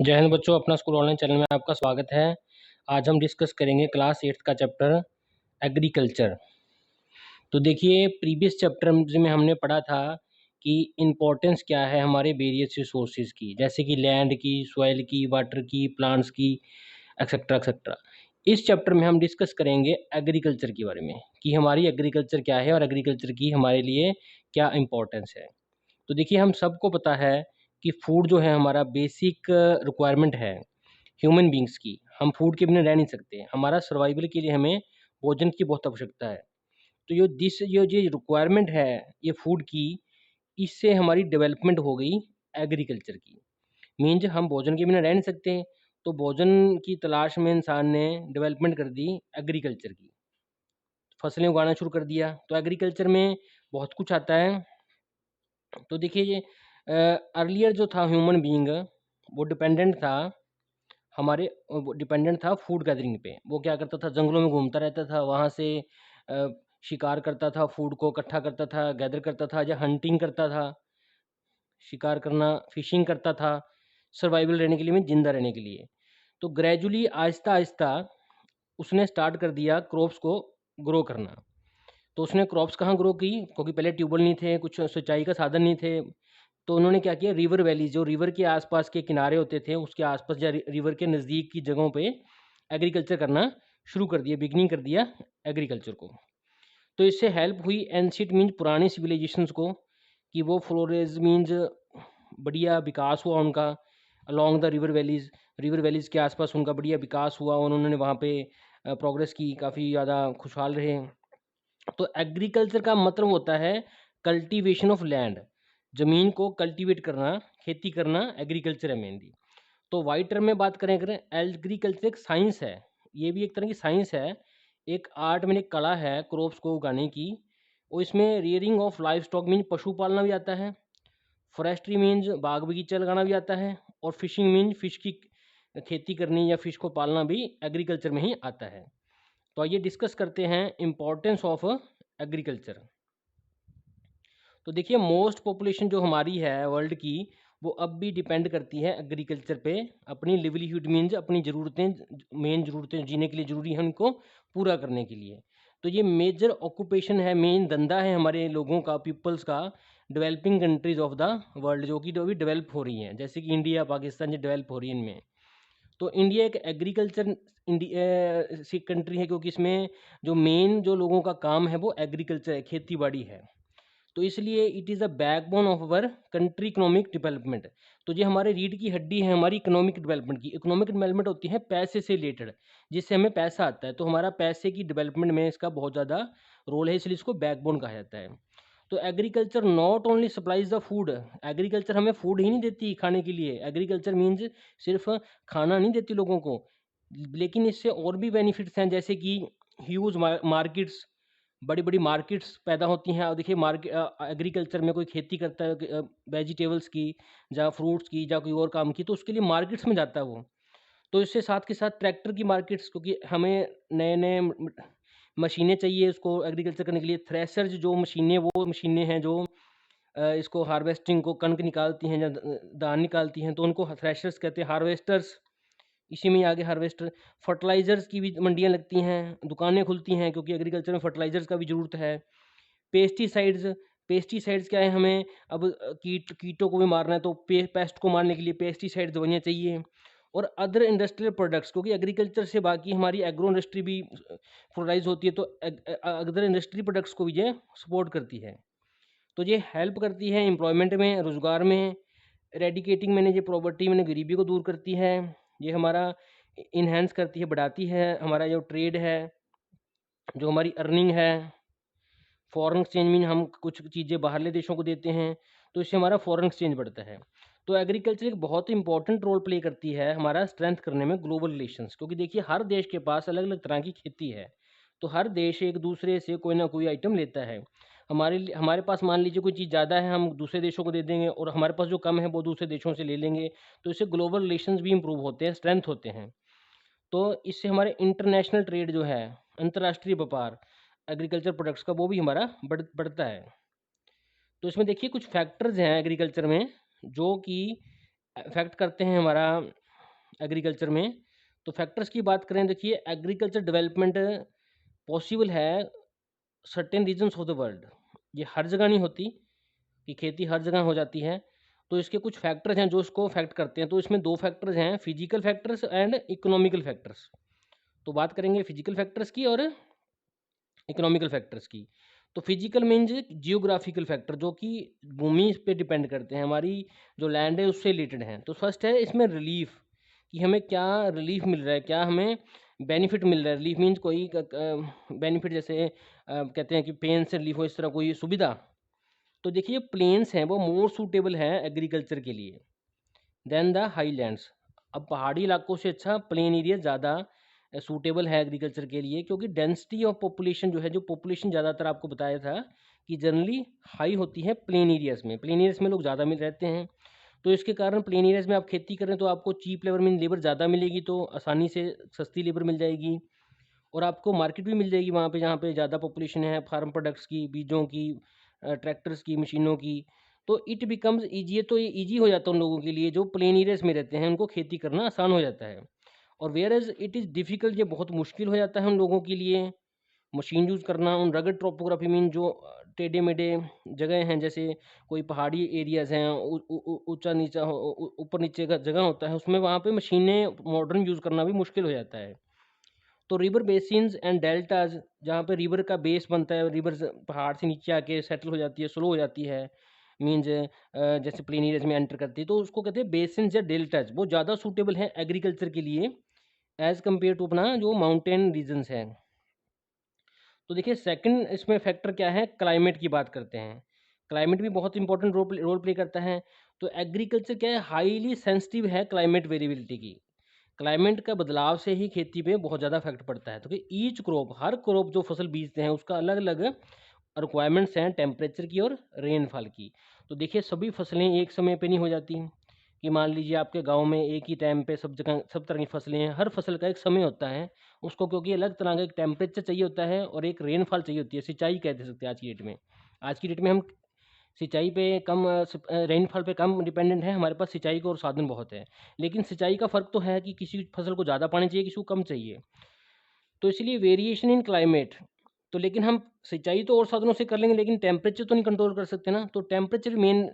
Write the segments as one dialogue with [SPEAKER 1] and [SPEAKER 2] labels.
[SPEAKER 1] जय हिंद बच्चों, अपना स्कूल ऑनलाइन चैनल में आपका स्वागत है। आज हम डिस्कस करेंगे क्लास 8th का चैप्टर एग्रीकल्चर। तो देखिए, प्रीवियस चैप्टर में हमने पढ़ा था कि इम्पोर्टेंस क्या है हमारे वेरियस रिसोर्सेज की, जैसे कि लैंड की, सॉइल की, वाटर की, प्लांट्स की, एक्सेट्रा एक्सेट्रा। इस चैप्टर में हम डिस्कस करेंगे एग्रीकल्चर के बारे में कि हमारी एग्रीकल्चर क्या है और एग्रीकल्चर की हमारे लिए क्या इम्पोर्टेंस है। तो देखिए, हम सबको पता है कि फूड जो है हमारा बेसिक रिक्वायरमेंट है ह्यूमन बींग्स की। हम फूड के बिना रह नहीं सकते। हमारा सर्वाइवल के लिए हमें भोजन की बहुत आवश्यकता है। तो ये रिक्वायरमेंट है ये फूड की, इससे हमारी डेवलपमेंट हो गई एग्रीकल्चर की। मीन्स हम भोजन के बिना रह नहीं सकते, तो भोजन की तलाश में इंसान ने डेवलपमेंट कर दी एग्रीकल्चर की, फसलें उगाना शुरू कर दिया। तो एग्रीकल्चर में बहुत कुछ आता है। तो देखिए, ये अर्लियर जो था ह्यूमन बीइंग, वो डिपेंडेंट था वो डिपेंडेंट था फूड गैदरिंग पे। वो क्या करता था, जंगलों में घूमता रहता था, वहाँ से अ, शिकार करता था, फूड को इकट्ठा करता था, गैदर करता था, या हंटिंग करता था, शिकार करना, फिशिंग करता था, सर्वाइवल रहने के लिए, में जिंदा रहने के लिए। तो ग्रेजुअली आहिस्ता आहिस्ता उसने स्टार्ट कर दिया क्रॉप्स को ग्रो करना। तो उसने क्रॉप्स कहाँ ग्रो की, क्योंकि पहले ट्यूबवेल नहीं थे, कुछ सिंचाई का साधन नहीं थे। तो उन्होंने क्या किया, रिवर वैली, जो रिवर के आसपास के किनारे होते थे, उसके आसपास या रिवर के नज़दीक की जगहों पे एग्रीकल्चर करना शुरू कर दिया, बिगनिंग कर दिया एग्रीकल्चर को। तो इससे हेल्प हुई एंशिएंट मीन्स पुरानी सिविलाइजेशंस को, कि वो फ्लोरेज मीन्स बढ़िया विकास हुआ उनका अलोंग द रिवर वैलीज़ के आसपास उनका बढ़िया विकास हुआ, उन्होंने वहाँ पे प्रोग्रेस की, काफ़ी ज़्यादा खुशहाल रहे। तो एग्रीकल्चर का मतलब होता है कल्टीवेशन ऑफ लैंड, ज़मीन को कल्टीवेट करना, खेती करना, एग्रीकल्चर है मेनली। तो वाइड टर्म में बात करें अगर, एग्रीकल्चर एक साइंस है, ये भी एक तरह की साइंस है, एक आर्ट में एक कला है क्रॉप्स को उगाने की। और इसमें rearing of live stock mean पशु पालना भी आता है, फॉरेस्ट्री मीन्स बाग बगीचा लगाना भी आता है, और फिशिंग मीन फिश की खेती करनी या फिश को पालना भी एग्रीकल्चर में ही आता है। तो आइए डिस्कस करते हैं इम्पोर्टेंस ऑफ एग्रीकल्चर। तो देखिए, मोस्ट पॉपुलेशन जो हमारी है वर्ल्ड की, वो अब भी डिपेंड करती है एग्रीकल्चर पे, अपनी लिवलीहुड मीन्स अपनी ज़रूरतें, मेन ज़रूरतें जीने के लिए ज़रूरी है उनको पूरा करने के लिए। तो ये मेजर ऑक्यूपेशन है, मेन धंधा है हमारे लोगों का, पीपल्स का, developing countries of the world, जो कि अभी डेवलप हो रही हैं, जैसे कि इंडिया, पाकिस्तान, जो डेवलप हो रही है इनमें। तो इंडिया एक एग्रीकल्चर इंडिया सी कंट्री है, क्योंकि इसमें जो मेन जो लोगों का काम है वो एग्रीकल्चर है, खेती बाड़ी है। तो इसलिए it is a backbone of our country economic development. तो ये हमारे रीढ़ की हड्डी है हमारी इकोनॉमिक डेवलपमेंट की। इकोनॉमिक डेवलपमेंट होती है पैसे से रिलेटेड, जिससे हमें पैसा आता है। तो हमारा पैसे की डेवलपमेंट में इसका बहुत ज़्यादा रोल है, इसलिए इसको बैकबोन कहा जाता है। तो agriculture not only supplies the food, agriculture हमें फूड ही नहीं देती खाने के लिए, एग्रीकल्चर मीन्स सिर्फ खाना नहीं देती लोगों को, लेकिन इससे और भी बेनिफिट्स हैं, जैसे कि ह्यूज मार्केट्स, बड़ी बड़ी मार्केट्स पैदा होती हैं। और देखिए, एग्रीकल्चर में कोई खेती करता है वेजिटेबल्स की, या फ्रूट्स की, या कोई और काम की, तो उसके लिए मार्केट्स में जाता है वो। तो इससे साथ के साथ ट्रैक्टर की मार्केट्स, क्योंकि हमें नए नए मशीनें चाहिए उसको एग्रीकल्चर करने के लिए। थ्रेसर्स जो मशीनें, वो मशीनें हैं जो इसको हार्वेस्टिंग को, कणक निकालती हैं या धान निकालती हैं, तो उनको थ्रेशर्स कहते हैं, हार्वेस्टर्स इसी में ही आगे हार्वेस्टर। फर्टिलाइज़र्स की भी मंडियाँ लगती हैं, दुकानें खुलती हैं, क्योंकि एग्रीकल्चर में फर्टिलाइज़र्स का भी ज़रूरत है। पेस्टिसाइड्स, पेस्टिसाइड्स क्या है, हमें अब कीटों को भी मारना है, तो पेस्ट को मारने के लिए पेस्टिसाइड दवाइयाँ चाहिए। और अदर इंडस्ट्रियल प्रोडक्ट्स, क्योंकि एग्रीकल्चर से बाकी हमारी एग्रो इंडस्ट्री भी प्रोडक्टाइज होती है, तो अदर इंडस्ट्री प्रोडक्ट्स को भी ये सपोर्ट करती है। तो ये हेल्प करती है एम्प्लॉयमेंट में, रोज़गार में, रेडिकेटिंग मैंने ये पॉवर्टी मैंने गरीबी को दूर करती है। ये हमारा इन्हेंस करती है, बढ़ाती है हमारा जो ट्रेड है, जो हमारी अर्निंग है। फॉरेन एक्सचेंज मीन हम कुछ चीज़ें बाहरले देशों को देते हैं, तो इससे हमारा फॉरेन एक्सचेंज बढ़ता है। तो एग्रीकल्चर एक बहुत ही इंपॉर्टेंट रोल प्ले करती है हमारा स्ट्रेंथ करने में ग्लोबल रिलेशंस, क्योंकि देखिए, हर देश के पास अलग अलग तरह की खेती है। तो हर देश एक दूसरे से कोई ना कोई आइटम लेता है। हमारे पास मान लीजिए कोई चीज़ ज़्यादा है, हम दूसरे देशों को दे देंगे, और हमारे पास जो कम है वो दूसरे देशों से ले लेंगे। तो इससे ग्लोबल रिलेशंस भी इंप्रूव होते हैं, स्ट्रेंथ होते हैं। तो इससे हमारे इंटरनेशनल ट्रेड जो है, अंतर्राष्ट्रीय व्यापार एग्रीकल्चर प्रोडक्ट्स का, वो भी हमारा बढ़ता है। तो इसमें देखिए, कुछ फैक्टर्स हैं एग्रीकल्चर में जो कि अफेक्ट करते हैं हमारा एग्रीकल्चर में। तो फैक्टर्स की बात करें, देखिए एग्रीकल्चर डेवलपमेंट पॉसिबल है certain regions of the world. ये हर जगह नहीं होती कि खेती हर जगह हो जाती है। तो इसके कुछ फैक्टर्स हैं जो इसको अफेक्ट करते हैं। तो इसमें दो फैक्टर्स हैं, physical factors and economical factors. तो बात करेंगे फिजिकल फैक्टर्स की और इकोनॉमिकल फैक्टर्स की। तो फिजिकल मीन्स जियोग्राफिकल फैक्टर, जो कि भूमि पे डिपेंड करते हैं, हमारी जो लैंड है उससे रिलेटेड हैं। तो फर्स्ट है इसमें रिलीफ, कि हमें क्या रिलीफ मिल रहा है, क्या हमें बेनिफिट मिल रहा है। रिलीफ मीन्स कोई बेनिफिट, जैसे कहते हैं कि पेन से रिलीफ हो, इस तरह कोई सुविधा। तो देखिए प्लेन्स हैं वो मोर सूटेबल है एग्रीकल्चर के लिए देन द हाईलैंड्स। अब पहाड़ी इलाकों से अच्छा प्लेन एरिया ज़्यादा सूटेबल है एग्रीकल्चर के लिए, क्योंकि डेंसिटी ऑफ पॉपुलेशन जो है, जो पॉपुलेशन ज़्यादातर आपको बताया था कि जनरली हाई होती है प्लेन एरियाज़ में। प्लेन एरियाज़ में लोग ज़्यादा मिल रहते हैं। तो इसके कारण प्लेन एरियाज़ में आप खेती करें तो आपको चीप लेबर में लेबर ज़्यादा मिलेगी, तो आसानी से सस्ती लेबर मिल जाएगी। और आपको मार्केट भी मिल जाएगी वहाँ पे जहाँ पे ज़्यादा पॉपुलेशन है, फार्म प्रोडक्ट्स की, बीजों की, ट्रैक्टर्स की, मशीनों की। तो इट बिकम्स ईजी, तो ये ईजी हो जाता है उन लोगों के लिए जो प्लेन एरियाज में रहते हैं, उनको खेती करना आसान हो जाता है। और whereas it is difficult, ये बहुत मुश्किल हो जाता है उन लोगों के लिए मशीन यूज़ करना। उन रगड टोपोग्राफी मीन जो टेढ़े मेढ़े जगह हैं, जैसे कोई पहाड़ी एरियाज़ हैं, ऊंचा नीचा ऊपर नीचे का जगह होता है, उसमें वहाँ पे मशीनें मॉडर्न यूज़ करना भी मुश्किल हो जाता है। तो रिवर बेसिन्स एंड डेल्टाज, जहाँ पे रिवर का बेस बनता है, रिवर पहाड़ से नीचे आके सेटल हो जाती है, स्लो हो जाती है, मीन्स जैसे प्लेन एरियाज में एंटर करती है, तो उसको कहते हैं बेसिन्स या डेल्टाज। वो ज़्यादा सूटेबल है एग्रीकल्चर के लिए एज़ कम्पेयर टू अपना जो माउंटेन रीजन्स हैं। तो देखिए सेकंड इसमें फैक्टर क्या है, क्लाइमेट की बात करते हैं। क्लाइमेट भी बहुत इंपॉर्टेंट रोल प्ले करता है। तो एग्रीकल्चर क्या है, हाईली सेंसिटिव है क्लाइमेट वेरिएबिलिटी की। क्लाइमेट का बदलाव से ही खेती पे बहुत ज़्यादा इफेक्ट पड़ता है। तो कि ईच क्रॉप, हर क्रॉप जो फसल बीजते हैं उसका अलग अलग रिक्वायरमेंट्स हैं टेम्परेचर की और रेनफॉल की। तो देखिए सभी फसलें एक समय पे नहीं हो जाती, कि मान लीजिए आपके गांव में एक ही टाइम पे सब जगह सब तरह की फसलें हैं। हर फसल का एक समय होता है उसको, क्योंकि अलग तरह का एक टेम्परेचर चाहिए होता है और एक रेनफॉल चाहिए होती है, सिंचाई कह सकते हैं आज की डेट में। आज की डेट में हम सिंचाई पे कम रेनफॉल पे कम डिपेंडेंट है, हमारे पास सिंचाई का और साधन बहुत है। लेकिन सिंचाई का फ़र्क तो है कि किसी फसल को ज़्यादा पानी चाहिए, किसी को कम चाहिए। तो इसलिए वेरिएशन इन क्लाइमेट। तो लेकिन हम सिंचाई तो और साधनों से कर लेंगे, लेकिन टेम्परेचर तो नहीं कंट्रोल कर सकते ना। तो टेम्परेचर मेन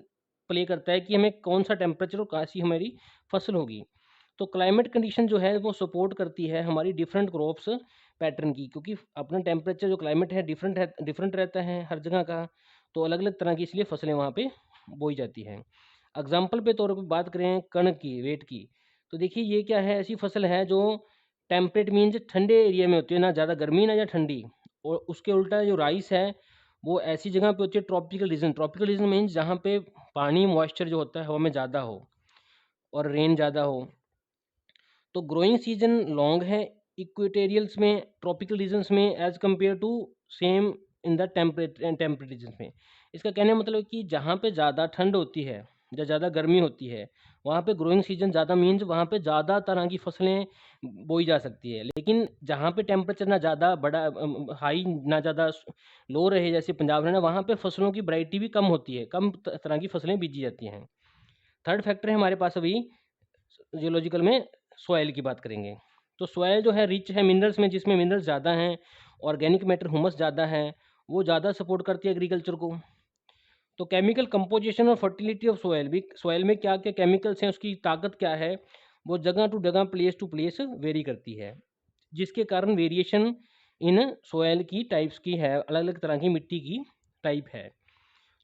[SPEAKER 1] प्ले करता है कि हमें कौन सा टेम्परेचर और कैसी हमारी फसल होगी। तो क्लाइमेट कंडीशन जो है वो सपोर्ट करती है हमारी डिफरेंट क्रॉप्स पैटर्न की, क्योंकि अपना टेम्परेचर जो क्लाइमेट है डिफरेंट रहता है हर जगह का। तो अलग अलग तरह की इसलिए फसलें वहाँ पे बोई जाती हैं। एग्जाम्पल पे तौर पर बात करें कणक की, वेट की, तो देखिए ये क्या है, ऐसी फसल है जो टेम्परेट मीन्स ठंडे एरिया में होती है, ना ज़्यादा गर्मी ना ज़्यादा ठंडी। और उसके उल्टा जो राइस है वो ऐसी जगह पे होती है tropical region. Tropical region means जहाँ पे पानी मॉइस्चर जो होता है हवा में ज़्यादा हो और रेन ज़्यादा हो। तो ग्रोइंग सीजन लॉन्ग है इक्वेटेरियल्स में, ट्रॉपिकल रीजन्स में, as compare to same in the temperate regions में। इसका कहने का मतलब कि जहाँ पे ज़्यादा ठंड होती है या ज़्यादा गर्मी होती है वहाँ पे ग्रोइंग सीजन ज़्यादा मीन्स वहाँ पे ज़्यादा तरह की फसलें बोई जा सकती है। लेकिन जहाँ पे टेम्परेचर ना ज़्यादा बड़ा हाई ना ज़्यादा लो रहे, जैसे पंजाब है ना, वहाँ पे फसलों की वैरायटी भी कम होती है, कम तरह की फसलें बीजी जाती हैं। थर्ड फैक्टर है हमारे पास अभी जियोलॉजिकल में, सॉइल की बात करेंगे। तो सॉइल जो है रिच है मिनरल्स में, जिसमें मिनरल्स ज़्यादा हैं, ऑर्गेनिक मैटर हुमस ज़्यादा है, वो ज़्यादा सपोर्ट करती है एग्रीकल्चर को। तो केमिकल कंपोजिशन और फर्टिलिटी ऑफ सॉइल भी, सॉइल में क्या क्या केमिकल्स हैं, उसकी ताकत क्या है, वो जगह टू जगह प्लेस टू प्लेस वेरी करती है, जिसके कारण वेरिएशन इन सॉइल की टाइप्स की है, अलग अलग तरह की मिट्टी की टाइप है।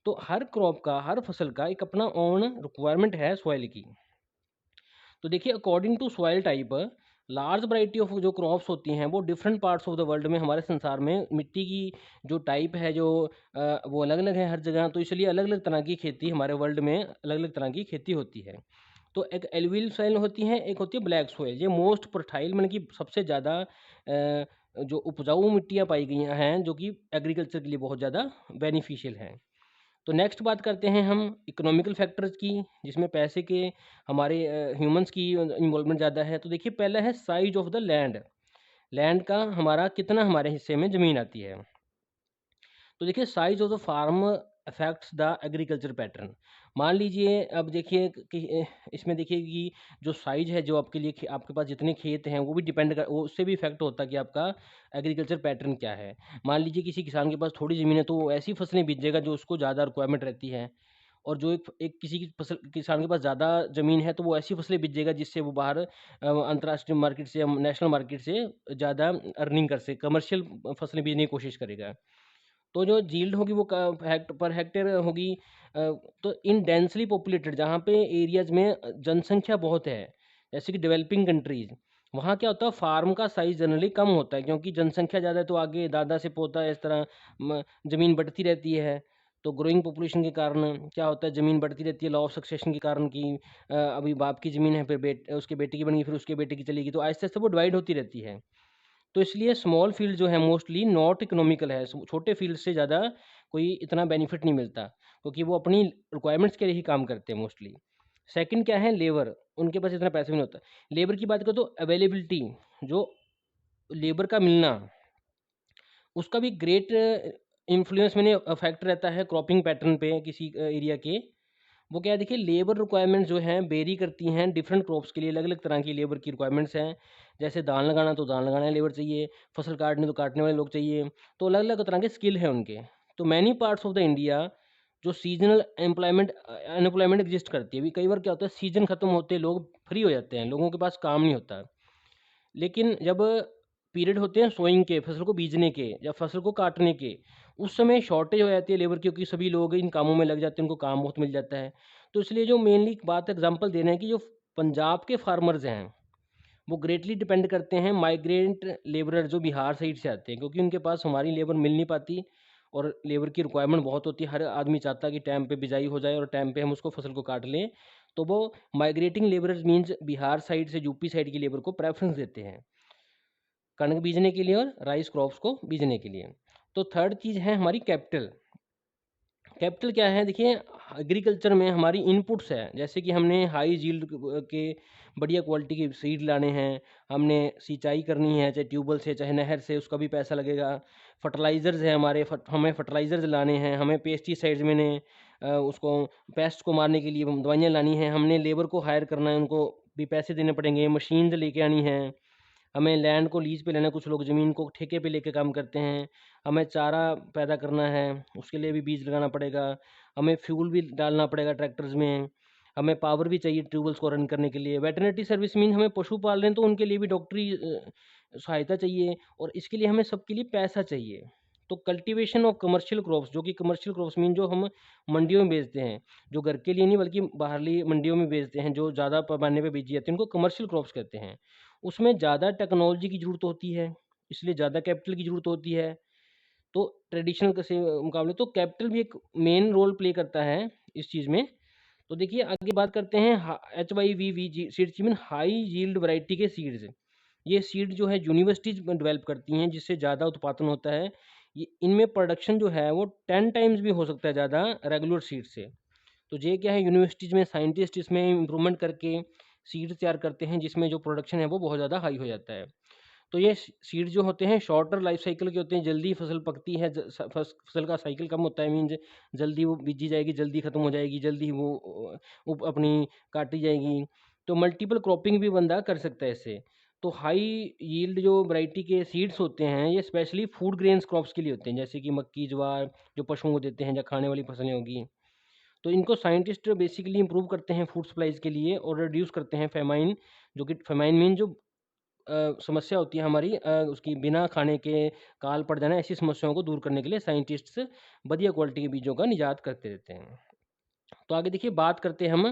[SPEAKER 1] तो हर क्रॉप का, हर फसल का एक अपना ओन रिक्वायरमेंट है सॉइल की। तो देखिए according to soil type large variety of जो क्रॉप्स होती हैं वो different parts of the world में, हमारे संसार में मिट्टी की जो टाइप है जो वो अलग अलग है हर जगह। तो इसलिए अलग अलग तरह की खेती हमारे वर्ल्ड में अलग अलग तरह की खेती होती है। तो एक एलुवियल सॉइल होती है, एक होती है ब्लैक सॉइल। ये मोस्ट फर्टाइल मतलब कि सबसे ज़्यादा जो उपजाऊ मिट्टियाँ पाई गई हैं, जो कि एग्रीकल्चर के लिए बहुत ज़्यादा बेनिफिशियल हैं। तो नेक्स्ट बात करते हैं हम इकोनॉमिकल फैक्टर्स की, जिसमें पैसे के, हमारे ह्यूमंस की इन्वॉल्वमेंट ज़्यादा है। तो देखिए पहला है size of the land, land का हमारा कितना हमारे हिस्से में ज़मीन आती है। तो देखिए size of the farm affects the agriculture pattern. मान लीजिए अब देखिए कि इसमें देखिए कि जो साइज है जो आपके लिए आपके पास जितने खेत हैं वो भी डिपेंड कर वो उससे भी इफेक्ट होता है कि आपका एग्रीकल्चर पैटर्न क्या है। मान लीजिए किसी किसान के पास थोड़ी ज़मीन है तो वो ऐसी फसलें बीजेगा जो उसको ज़्यादा रिक्वायरमेंट रहती है, और जो एक किसी की फसल किसान के पास ज़्यादा ज़मीन है तो वो ऐसी फसलें बीजेगा जिससे वो बाहर अंतर्राष्ट्रीय मार्केट से या नेशनल मार्केट से ज़्यादा अर्निंग कर सके, कमर्शियल फसलें बीजने की कोशिश करेगा। तो जो यील्ड होगी वो पर हेक्टेयर होगी। तो इन डेंसली पॉपुलेटेड जहाँ पे एरियाज़ में जनसंख्या बहुत है, जैसे कि डेवलपिंग कंट्रीज़, वहाँ क्या होता है फार्म का साइज़ जनरली कम होता है क्योंकि जनसंख्या ज़्यादा है तो आगे दादा से पोता इस तरह ज़मीन बढ़ती रहती है। तो ग्रोइंग पॉपुलेशन के कारण क्या होता है ज़मीन बढ़ती रहती है, लॉ ऑफ सक्सेशन के कारण कि अभी बाप की ज़मीन है फिर उसके बेटे की बनेगी फिर उसके बेटे की चलेगी, तो आहिस्ते-आहिस्ते वो डिवाइड होती रहती है। तो इसलिए स्मॉल फील्ड जो है मोस्टली नॉट इकोनॉमिकल है। छोटे फील्ड से ज़्यादा कोई इतना बेनिफिट नहीं मिलता क्योंकि वो अपनी रिक्वायरमेंट्स के लिए ही काम करते हैं मोस्टली। सेकंड क्या है लेबर, उनके पास इतना पैसा भी नहीं होता। लेबर की बात करें तो अवेलेबिलिटी, जो लेबर का मिलना उसका भी ग्रेट इन्फ्लुएंस मैंने अफेक्ट रहता है क्रॉपिंग पैटर्न पे किसी एरिया के। वो क्या है देखिए लेबर रिक्वायरमेंट्स जो हैं वेरी करती हैं डिफरेंट क्रॉप्स के लिए, अलग-अलग तरह की लेबर की रिक्वायरमेंट्स हैं। जैसे धान लगाना तो धान लगाने लेबर चाहिए, फसल काटनी तो काटने वाले लोग चाहिए, तो अलग-अलग तरह के स्किल हैं उनके। तो many parts of the India जो सीज़नल अनएम्प्लॉयमेंट एग्जिस्ट करती है। अभी कई बार क्या होता है सीज़न खत्म होते लोग फ्री हो जाते हैं, लोगों के पास काम नहीं होता। लेकिन जब पीरियड होते हैं सोइंग के, फसल को बीजने के या फसल को काटने के, उस समय शॉर्टेज हो जाती है लेबर की क्योंकि सभी लोग इन कामों में लग जाते हैं, उनको काम बहुत मिल जाता है। तो इसलिए जो मेनली बात एग्जांपल दे रहे हैं कि जो पंजाब के फार्मर्स हैं, वो ग्रेटली डिपेंड करते हैं माइग्रेंट लेबरर जो बिहार साइड से आते हैं क्योंकि उनके पास हमारी लेबर मिल नहीं पाती और लेबर की रिक्वायरमेंट बहुत होती है। हर आदमी चाहता है कि टाइम पे बिजाई हो जाए और टाइम पे हम उसको फसल को काट लें। तो वो migrating labourers means Bihar side से यूपी साइड की लेबर को प्रेफरेंस देते हैं कणक बीजने के लिए और राइस क्रॉप्स को बीजने के लिए। तो थर्ड चीज़ है हमारी कैपिटल। कैपिटल क्या है देखिए एग्रीकल्चर में हमारी इनपुट्स है, जैसे कि हमने हाई यील्ड के बढ़िया क्वालिटी के सीड लाने हैं, हमने सिंचाई करनी है चाहे ट्यूबवेल से चाहे नहर से, उसका भी पैसा लगेगा। फर्टिलाइज़र्स है हमारे हमें फर्टिलाइज़र्स लाने हैं, हमें पेस्टिसाइड्स मैंने उसको पेस्ट को मारने के लिए दवाइयाँ लानी हैं, हमने लेबर को हायर करना है, उनको भी पैसे देने पड़ेंगे, मशीन लेके आनी है, हमें लैंड को लीज़ पे लेना है, कुछ लोग ज़मीन को ठेके पे लेके काम करते हैं, हमें चारा पैदा करना है, उसके लिए भी बीज लगाना पड़ेगा, हमें फ्यूल भी डालना पड़ेगा ट्रैक्टर्स में, हमें पावर भी चाहिए ट्यूबवेल्स को रन करने के लिए। वेटरनिटी सर्विस मीन हमें पशु पाल रहे हैं तो उनके लिए भी डॉक्टरी सहायता चाहिए और इसके लिए हमें सबके लिए पैसा चाहिए। तो कल्टीवेशन ऑफ कमर्शियल क्रॉप्स, जो कि कमर्शियल क्रॉप्स मीन जो हम मंडियों में बेचते हैं, जो घर के लिए नहीं बल्कि बाहरली मंडियों में बेचते हैं, जो ज़्यादा पैमाने पे बेची जाती है, उनको कमर्शियल क्रॉप्स कहते हैं। उसमें ज़्यादा टेक्नोलॉजी की ज़रूरत होती है, इसलिए ज़्यादा कैपिटल की ज़रूरत होती है। तो ट्रेडिशनल के से मुकाबले तो कैपिटल भी एक मेन रोल प्ले करता है इस चीज़ में। तो देखिए आगे बात करते हैं HYVV seeds mean high yield variety के सीड्स। ये सीड जो है यूनिवर्सिटीज़ में डेवलप करती हैं जिससे ज़्यादा उत्पादन होता है। ये इनमें प्रोडक्शन जो है वो 10 टाइम्स भी हो सकता है ज़्यादा रेगुलर सीड से। तो ये क्या है यूनिवर्सिटीज़ में साइंटिस्ट इसमें इम्प्रूवमेंट करके सीड तैयार करते हैं जिसमें जो प्रोडक्शन है वो बहुत ज़्यादा हाई हो जाता है। तो ये सीड जो होते हैं शॉर्टर लाइफ साइकिल के होते हैं, जल्दी फसल पकती है, फसल का साइकिल कम होता है मीन्स जल्दी वो बीजी जाएगी, जल्दी ख़त्म हो जाएगी, जल्दी वो अपनी काटी जाएगी। तो मल्टीपल क्रॉपिंग भी बंदा कर सकता है इससे। तो हाई यील्ड जो वैरायटी के सीड्स होते हैं ये स्पेशली फूड ग्रेन्स क्रॉप्स के लिए होते हैं, जैसे कि मक्की, ज्वार जो पशुओं को देते हैं या खाने वाली फसलें होगी। तो इनको साइंटिस्ट बेसिकली इम्प्रूव करते हैं फूड सप्लाईज़ के लिए और रिड्यूस करते हैं फेमाइन, जो कि फेमाइन मीन जो समस्या होती है हमारी उसकी बिना खाने के काल पड़ जाना, ऐसी समस्याओं को दूर करने के लिए साइंटिस्ट्स बढ़िया क्वालिटी के बीजों का निजात करते रहते हैं। तो आगे देखिए बात करते हैं हम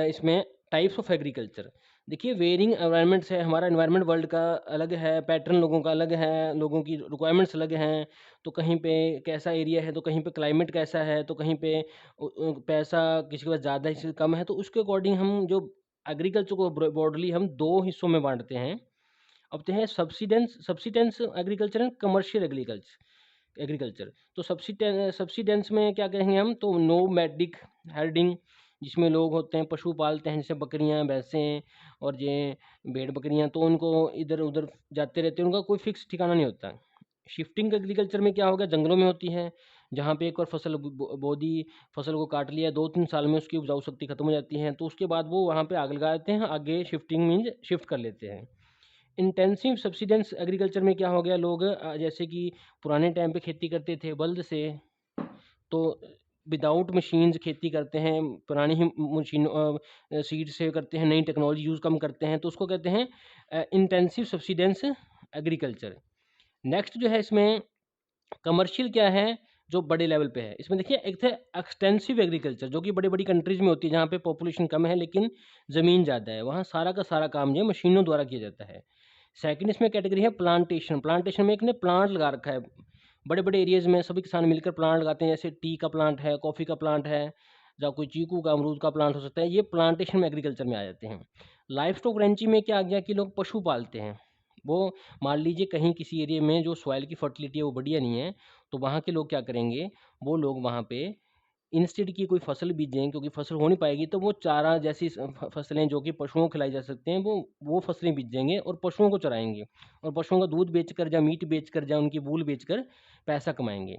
[SPEAKER 1] इसमें टाइप्स ऑफ एग्रीकल्चर। देखिए वेरिंग एनवायरनमेंट्स है, हमारा एनवायरनमेंट वर्ल्ड का अलग है, पैटर्न लोगों का अलग है, लोगों की रिक्वायरमेंट्स अलग हैं। तो कहीं पे कैसा एरिया है, तो कहीं पे क्लाइमेट कैसा है, तो कहीं पे पैसा किसी के पास ज़्यादा है, किसी के कम है, तो उसके अकॉर्डिंग हम जो एग्रीकल्चर को ब्रॉडली हम 2 हिस्सों में बाँटते हैं। अब तो है subsidence agriculture and commercial agriculture. तो सब्सिडेंस में क्या कहेंगे हम, तो नोमैडिक हर्डिंग, जिसमें लोग होते हैं पशु पालते हैं जैसे बकरियां भैंसें और ये भेड़ बकरियां, तो उनको इधर उधर जाते रहते हैं, उनका कोई फिक्स ठिकाना नहीं होता। शिफ्टिंग एग्रीकल्चर में क्या होगा, जंगलों में होती है, जहाँ पे एक बार फसल बो दी, फसल को काट लिया, 2-3 साल में उसकी उपजाऊ शक्ति खत्म हो जाती है, तो उसके बाद वो वहाँ पे आग लगा देते हैं, आगे शिफ्टिंग मीन्स शिफ्ट कर लेते हैं। इंटेंसिव सब्सिडेंस एग्रीकल्चर में क्या हो गया, लोग जैसे कि पुराने टाइम पे खेती करते थे बल्द से, तो विदाउट मशीन्स खेती करते हैं, पुरानी ही मशीन सीड से करते हैं, नई टेक्नोलॉजी यूज़ कम करते हैं, तो उसको कहते हैं इंटेंसिव सब्सिडेंस एग्रीकल्चर। नेक्स्ट जो है इसमें कमर्शियल क्या है, जो बड़े लेवल पे है। इसमें देखिए एक था एक्सटेंसिव एग्रीकल्चर, जो कि बड़ी-बड़ी कंट्रीज़ में होती है, जहाँ पे पॉपुलेशन कम है लेकिन ज़मीन ज़्यादा है, वहाँ सारा का सारा काम जो है मशीनों द्वारा किया जाता है। सेकंड इसमें कैटेगरी है प्लांटेशन। प्लांटेशन में एक ने प्लांट लगा रखा है, बड़े-बड़े एरियाज़ में सभी किसान मिलकर प्लांट लगाते हैं, जैसे टी का प्लांट है, कॉफ़ी का प्लांट है, या कोई चीकू का, अमरूद का प्लांट हो सकता है, ये प्लांटेशन में एग्रीकल्चर में आ जाते हैं। लाइवस्टॉक रैंचिंग में क्या आ गया कि लोग पशु पालते हैं। वो मान लीजिए कहीं किसी एरिया में जो सॉइल की फर्टिलिटी है वो बढ़िया नहीं है, तो वहाँ के लोग क्या करेंगे, वो लोग वहाँ पे इंस्टेड की कोई फसल बीजें, क्योंकि फसल हो नहीं पाएगी तो वो चारा जैसी फसलें जो कि पशुओं को खिलाई जा सकते हैं, वो फसलें बीजेंगे और पशुओं को चराएँगे, और पशुओं का दूध बेचकर या मीट बेचकर या उनकी वूल बेचकर पैसा कमाएँगे।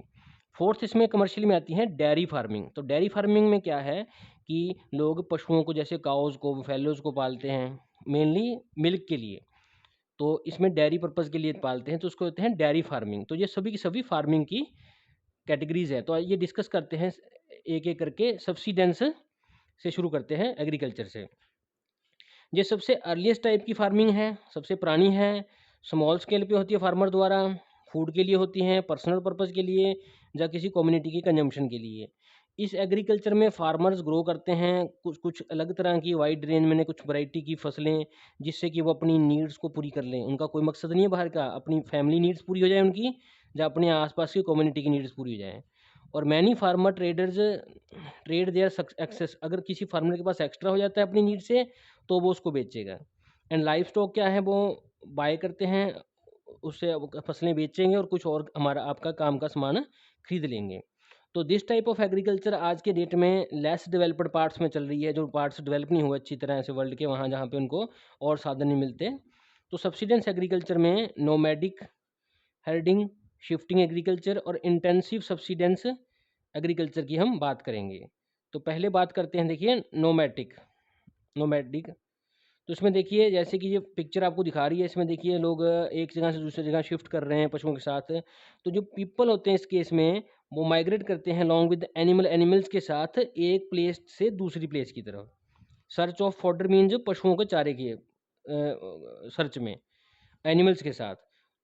[SPEAKER 1] फोर्थ इसमें कमर्शियल में आती है डेयरी फार्मिंग। तो डेयरी फार्मिंग में क्या है कि लोग पशुओं को, जैसे काउज़ को, बुफैलोज़ को पालते हैं, मेनली मिल्क के लिए। तो इसमें डेयरी पर्पज़ के लिए पालते हैं, तो उसको कहते हैं डेयरी फार्मिंग। तो ये सभी की सभी फार्मिंग की कैटेगरीज़ है। तो ये डिस्कस करते हैं एक-एक करके, सब्सिडेंस से शुरू करते हैं एग्रीकल्चर से। ये सबसे अर्लीस्ट टाइप की फार्मिंग है, सबसे पुरानी है, स्मॉल स्केल पे होती है फार्मर द्वारा, फूड के लिए होती हैं, पर्सनल पर्पज़ के लिए या किसी कम्युनिटी की कंजम्पशन के लिए। इस एग्रीकल्चर में फार्मर्स ग्रो करते हैं कुछ अलग तरह की वाइड रेंज में कुछ वैरायटी की फसलें, जिससे कि वो अपनी नीड्स को पूरी कर लें। उनका कोई मकसद नहीं है बाहर का, अपनी फैमिली नीड्स पूरी हो जाए उनकी, या अपने आस-पास की कम्युनिटी की नीड्स पूरी हो जाएँ। और many farmer traders trade their access, अगर किसी फार्मर के पास एक्स्ट्रा हो जाता है अपनी नीड से, तो वो उसको बेचेगा। एंड लाइव स्टॉक क्या है, वो बाय करते हैं, उससे फसलें बेचेंगे और कुछ और हमारा आपका काम का सामान खरीद लेंगे। तो दिस टाइप ऑफ एग्रीकल्चर आज के डेट में लेस डेवलप्ड पार्ट्स में चल रही है, जो पार्ट्स डेवलप नहीं हुए अच्छी तरह से वर्ल्ड के, वहाँ जहाँ पे उनको और साधन नहीं मिलते। तो सब्सिडेंस एग्रीकल्चर में नोमैडिक, हर्डिंग, शिफ्टिंग एग्रीकल्चर और इंटेंसिव सब्सिडेंस एग्रीकल्चर की हम बात करेंगे। तो पहले बात करते हैं, देखिए नोमैडिक। तो इसमें देखिए जैसे कि ये पिक्चर आपको दिखा रही है, इसमें देखिए लोग एक जगह से दूसरी जगह शिफ्ट कर रहे हैं पशुओं के साथ। तो जो पीपल होते हैं इस केस में, वो माइग्रेट करते हैं लॉन्ग विद एनिमल्स के साथ एक प्लेस से दूसरी प्लेस की तरफ। सर्च ऑफ फॉडर मीन्स पशुओं के चारे की सर्च में एनिमल्स के साथ।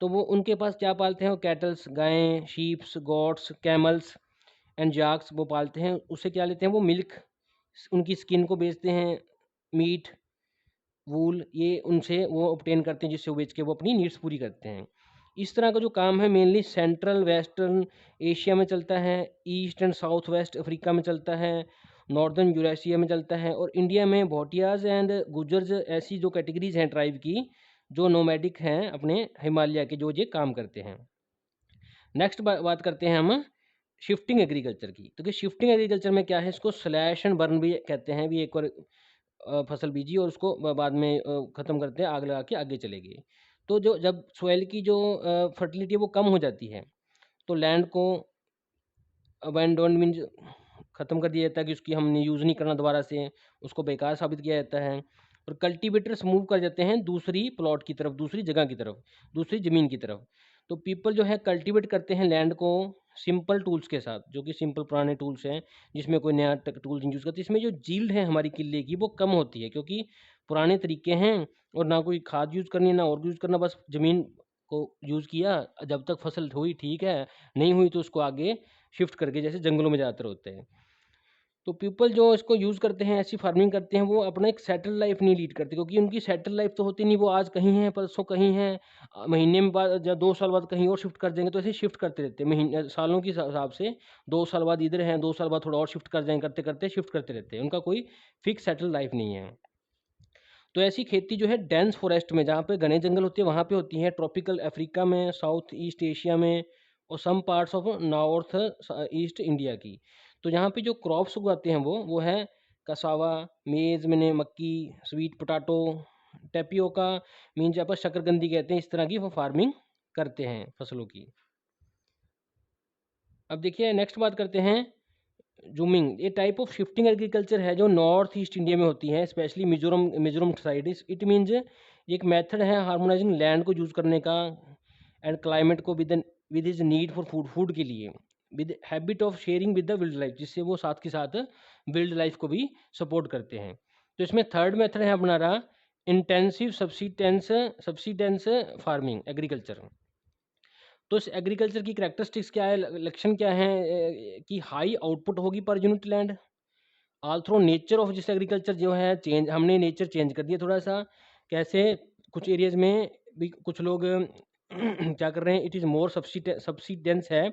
[SPEAKER 1] तो वो उनके पास क्या पालते हैं, वो कैटल्स, गायें, शीप्स, गॉट्स, कैमल्स एंड जाक्स वो पालते हैं। उससे क्या लेते हैं, वो मिल्क, उनकी स्किन को बेचते हैं, मीट, वूल, ये उनसे वो ऑब्टेन करते हैं, जिससे वो बेच के वो अपनी नीड्स पूरी करते हैं। इस तरह का जो काम है मेनली सेंट्रल वेस्टर्न एशिया में चलता है, east and south west Africa में चलता है, नॉर्दर्न यूरेशिया में चलता है, और इंडिया में भोटियाज एंड गुजर्स ऐसी जो कैटेगरीज हैं ट्राइब की, जो नोमैडिक हैं अपने हिमालय के, जो ये काम करते हैं। नेक्स्ट बात करते हैं हम शिफ्टिंग एग्रीकल्चर की। तो कि शिफ्टिंग एग्रीकल्चर में क्या है, इसको स्लैश एंड बर्न भी कहते हैं, भी एक बार फसल बीजी और उसको बाद में ख़त्म करते हैं, आग लगा के आगे चले गए। तो जो जब सॉइल की जो फर्टिलिटी है वो कम हो जाती है, तो लैंड को अबैंडोन मीन्स ख़त्म कर दिया जाता है, कि उसकी हमने यूज़ नहीं करना दोबारा से, उसको बेकार साबित किया जाता है। और कल्टीवेटर्स मूव कर जाते हैं दूसरी प्लॉट की तरफ, दूसरी जगह की तरफ, दूसरी ज़मीन की तरफ। तो पीपल जो है कल्टीवेट करते हैं लैंड को सिंपल टूल्स के साथ, जो कि सिंपल पुराने टूल्स हैं, जिसमें कोई नया टूल्स यूज़ करते हैं। इसमें जो यील्ड है हमारी किले की वो कम होती है, क्योंकि पुराने तरीके हैं, और ना कोई खाद यूज़ करनी है ना और यूज़ करना, बस ज़मीन को यूज़ किया, जब तक फसल हुई ठीक है, नहीं हुई तो उसको आगे शिफ्ट करके, जैसे जंगलों में ज़्यादातर होते हैं। तो पीपल जो इसको यूज़ करते हैं, ऐसी फार्मिंग करते हैं, वो अपना एक सेटल लाइफ नहीं लीड करते, क्योंकि उनकी सेटल लाइफ तो होती नहीं, वो आज कहीं हैं, परसों कहीं हैं, महीने में बाद या 2 साल बाद कहीं और शिफ्ट कर जाएँगे, तो ऐसे शिफ्ट करते रहते हैं महीने सालों के हिसाब से। 2 साल बाद इधर हैं, 2 साल बाद थोड़ा और शिफ्ट कर जाएँ, करते-करते शिफ्ट करते रहते हैं। उनका कोई फिक्स सेटल लाइफ नहीं है। तो ऐसी खेती जो है डेंस फॉरेस्ट में, जहाँ पे घने जंगल होते हैं, वहाँ पे होती है। ट्रॉपिकल अफ्रीका में, साउथ ईस्ट एशिया में, और some parts of north east India की। तो यहाँ पे जो क्रॉप्स उगाते हैं वो है कसावा, मेज़ मैंने मक्की, स्वीट पोटैटो, टैपियोका मीन जहाँ पर शकरकंदी कहते हैं, इस तरह की वो फार्मिंग करते हैं फसलों की। अब देखिए नेक्स्ट बात करते हैं जूमिंग। ये टाइप ऑफ शिफ्टिंग एग्रीकल्चर है जो नॉर्थ ईस्ट इंडिया में होती है, specially Mizoram side. It means एक मेथड है हार्मोनाइजिंग लैंड को यूज़ करने का एंड क्लाइमेट को with is need for food के लिए, with habit of sharing with the wildlife, जिससे वो साथ के साथ विल्ड लाइफ को भी सपोर्ट करते हैं। तो इसमें थर्ड मेथड है अपना रहा इंटेंसिव सब्सिडेंस फार्मिंग एग्रीकल्चर। तो इस एग्रीकल्चर की कैरेक्टरिस्टिक्स क्या है, लक्षण क्या है, कि हाई आउटपुट होगी per unit land. All through nature of जिस एग्रीकल्चर जो है चेंज, हमने नेचर चेंज कर दिया थोड़ा सा। कैसे, कुछ एरियाज में भी कुछ लोग क्या कर रहे हैं, इट इज़ मोर सब्सिडेंस है,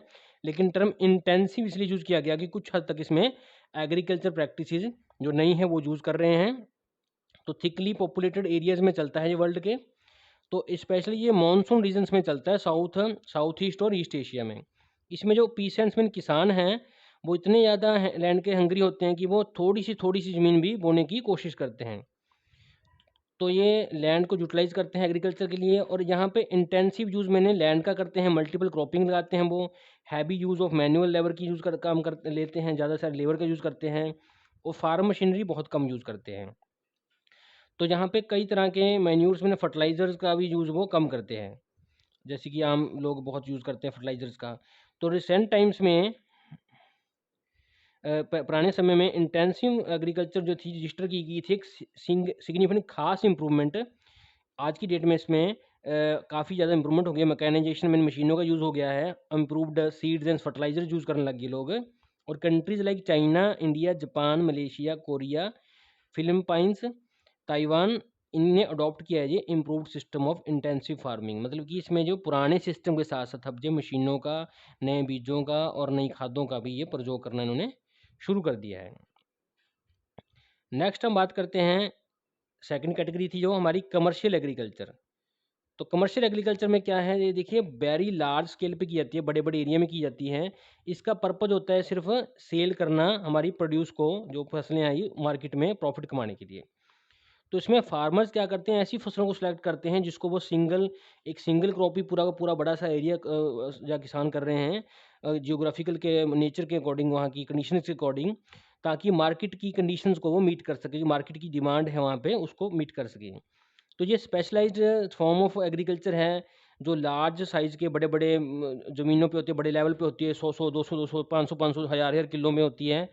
[SPEAKER 1] लेकिन टर्म इंटेंसिव इसलिए यूज़ किया गया कि कुछ हद तक इसमें एग्रीकल्चर प्रैक्टिसेस जो नहीं है वो यूज़ कर रहे हैं। तो थिकली पॉपुलेटेड एरियाज में चलता है ये वर्ल्ड के। तो स्पेशली ये मानसून रीजन्स में चलता है, साउथ ईस्ट और ईस्ट एशिया में। इसमें जो पीसेंट्समैन किसान हैं वो इतने ज़्यादा लैंड के हंग्री होते हैं कि वो थोड़ी सी ज़मीन भी बोने की कोशिश करते हैं। तो ये लैंड को यूटिलाइज करते हैं एग्रीकल्चर के लिए। और यहाँ पे इंटेंसिव यूज़ मैंने लैंड का करते हैं, मल्टीपल क्रॉपिंग लगाते हैं वो, heavy use of manual labour की यूज़ कर काम कर लेते हैं, ज़्यादा सारे लेबर का यूज़ करते हैं, और फार्म मशीनरी बहुत कम यूज़ करते हैं। तो यहाँ पे कई तरह के मैन्यूर्स में फर्टिलाइजर्स का भी यूज़ वो कम करते हैं, जैसे कि आम लोग बहुत यूज़ करते हैं फर्टिलाइजर्स का। तो रिसेंट टाइम्स में पुराने समय में इंटेंसिव एग्रीकल्चर जो थी रजिस्टर की गई थी, एक सिग्निफिकेंट खास इम्प्रूवमेंट। आज की डेट में इसमें काफ़ी ज़्यादा इंप्रूवमेंट हो गया, मैकेनाइजेशन में मशीनों का यूज़ हो गया है, improved seeds and fertilizer use करने लग गए लोग। और countries like China, India, Japan, Malaysia, Korea, Philippines, Taiwan, इनने अडॉप्ट किया है ये improved system of intensive farming. मतलब कि इसमें जो पुराने सिस्टम के साथ साथ अब जो मशीनों का, नए बीजों का और नई खादों का भी ये प्रयोग करना इन्होंने शुरू कर दिया है। नेक्स्ट हम बात करते हैं, सेकंड कैटेगरी थी जो हमारी कमर्शियल एग्रीकल्चर। तो कमर्शियल एग्रीकल्चर में क्या है, ये देखिए वेरी लार्ज स्केल पे की जाती है, बड़े बड़े एरिया में की जाती है। इसका पर्पज होता है सिर्फ सेल करना हमारी प्रोड्यूस को, जो फसलें आई मार्केट में प्रॉफिट कमाने के लिए। तो इसमें फार्मर्स क्या करते हैं, ऐसी फसलों को सिलेक्ट करते हैं जिसको वो एक सिंगल क्रॉप ही पूरा का पूरा बड़ा सा एरिया या किसान कर रहे हैं, जियोग्राफिकल के नेचर के अकॉर्डिंग, वहाँ की कंडीशन के अकॉर्डिंग, ताकि मार्केट की कंडीशंस को वो मीट कर सके, जो मार्केट की डिमांड है वहाँ पे उसको मीट कर सके। तो ये स्पेशलाइज्ड फॉर्म ऑफ एग्रीकल्चर है, जो लार्ज साइज़ के बड़े बड़े ज़मीनों पे होती है, बड़े लेवल पे होती है, 100 200 500 हज़ार किलो में होती है।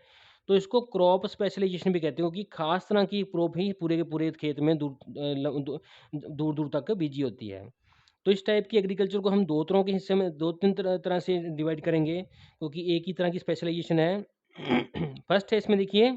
[SPEAKER 1] तो इसको क्रॉप स्पेशलाइजेशन भी कहते हैं, क्योंकि खास तरह की क्रॉप ही पूरे के पूरे खेत में दूर दूर तक बीजी होती है। तो इस टाइप की एग्रीकल्चर को हम दो तरह के हिस्से में, दो तीन तरह से डिवाइड करेंगे, क्योंकि एक ही तरह की स्पेशलाइजेशन है। फर्स्ट है इसमें देखिए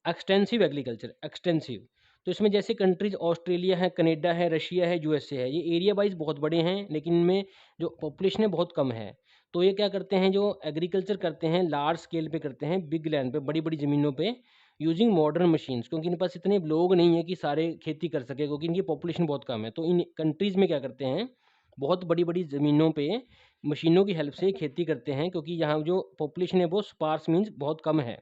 [SPEAKER 1] एक्सटेंसिव एग्रीकल्चर, एक्सटेंसिव। तो इसमें जैसे कंट्रीज ऑस्ट्रेलिया है, कनाडा है, रशिया है, यूएसए है, ये एरिया वाइज बहुत बड़े हैं, लेकिन इनमें जो पॉपुलेशन है बहुत कम है। तो ये क्या करते हैं, जो एग्रीकल्चर करते हैं लार्ज स्केल पे करते हैं, बिग लैंड पे, बड़ी बड़ी ज़मीनों पे, यूजिंग मॉडर्न मशीन्स, क्योंकि इनके पास इतने लोग नहीं है कि सारे खेती कर सके, क्योंकि इनकी पॉपुलेशन बहुत कम है। तो इन कंट्रीज़ में क्या करते हैं, बहुत बड़ी बड़ी ज़मीनों पे मशीनों की हेल्प से खेती करते हैं, क्योंकि यहाँ जो पॉपुलेशन है वो स्पार्स मीन्स बहुत कम है।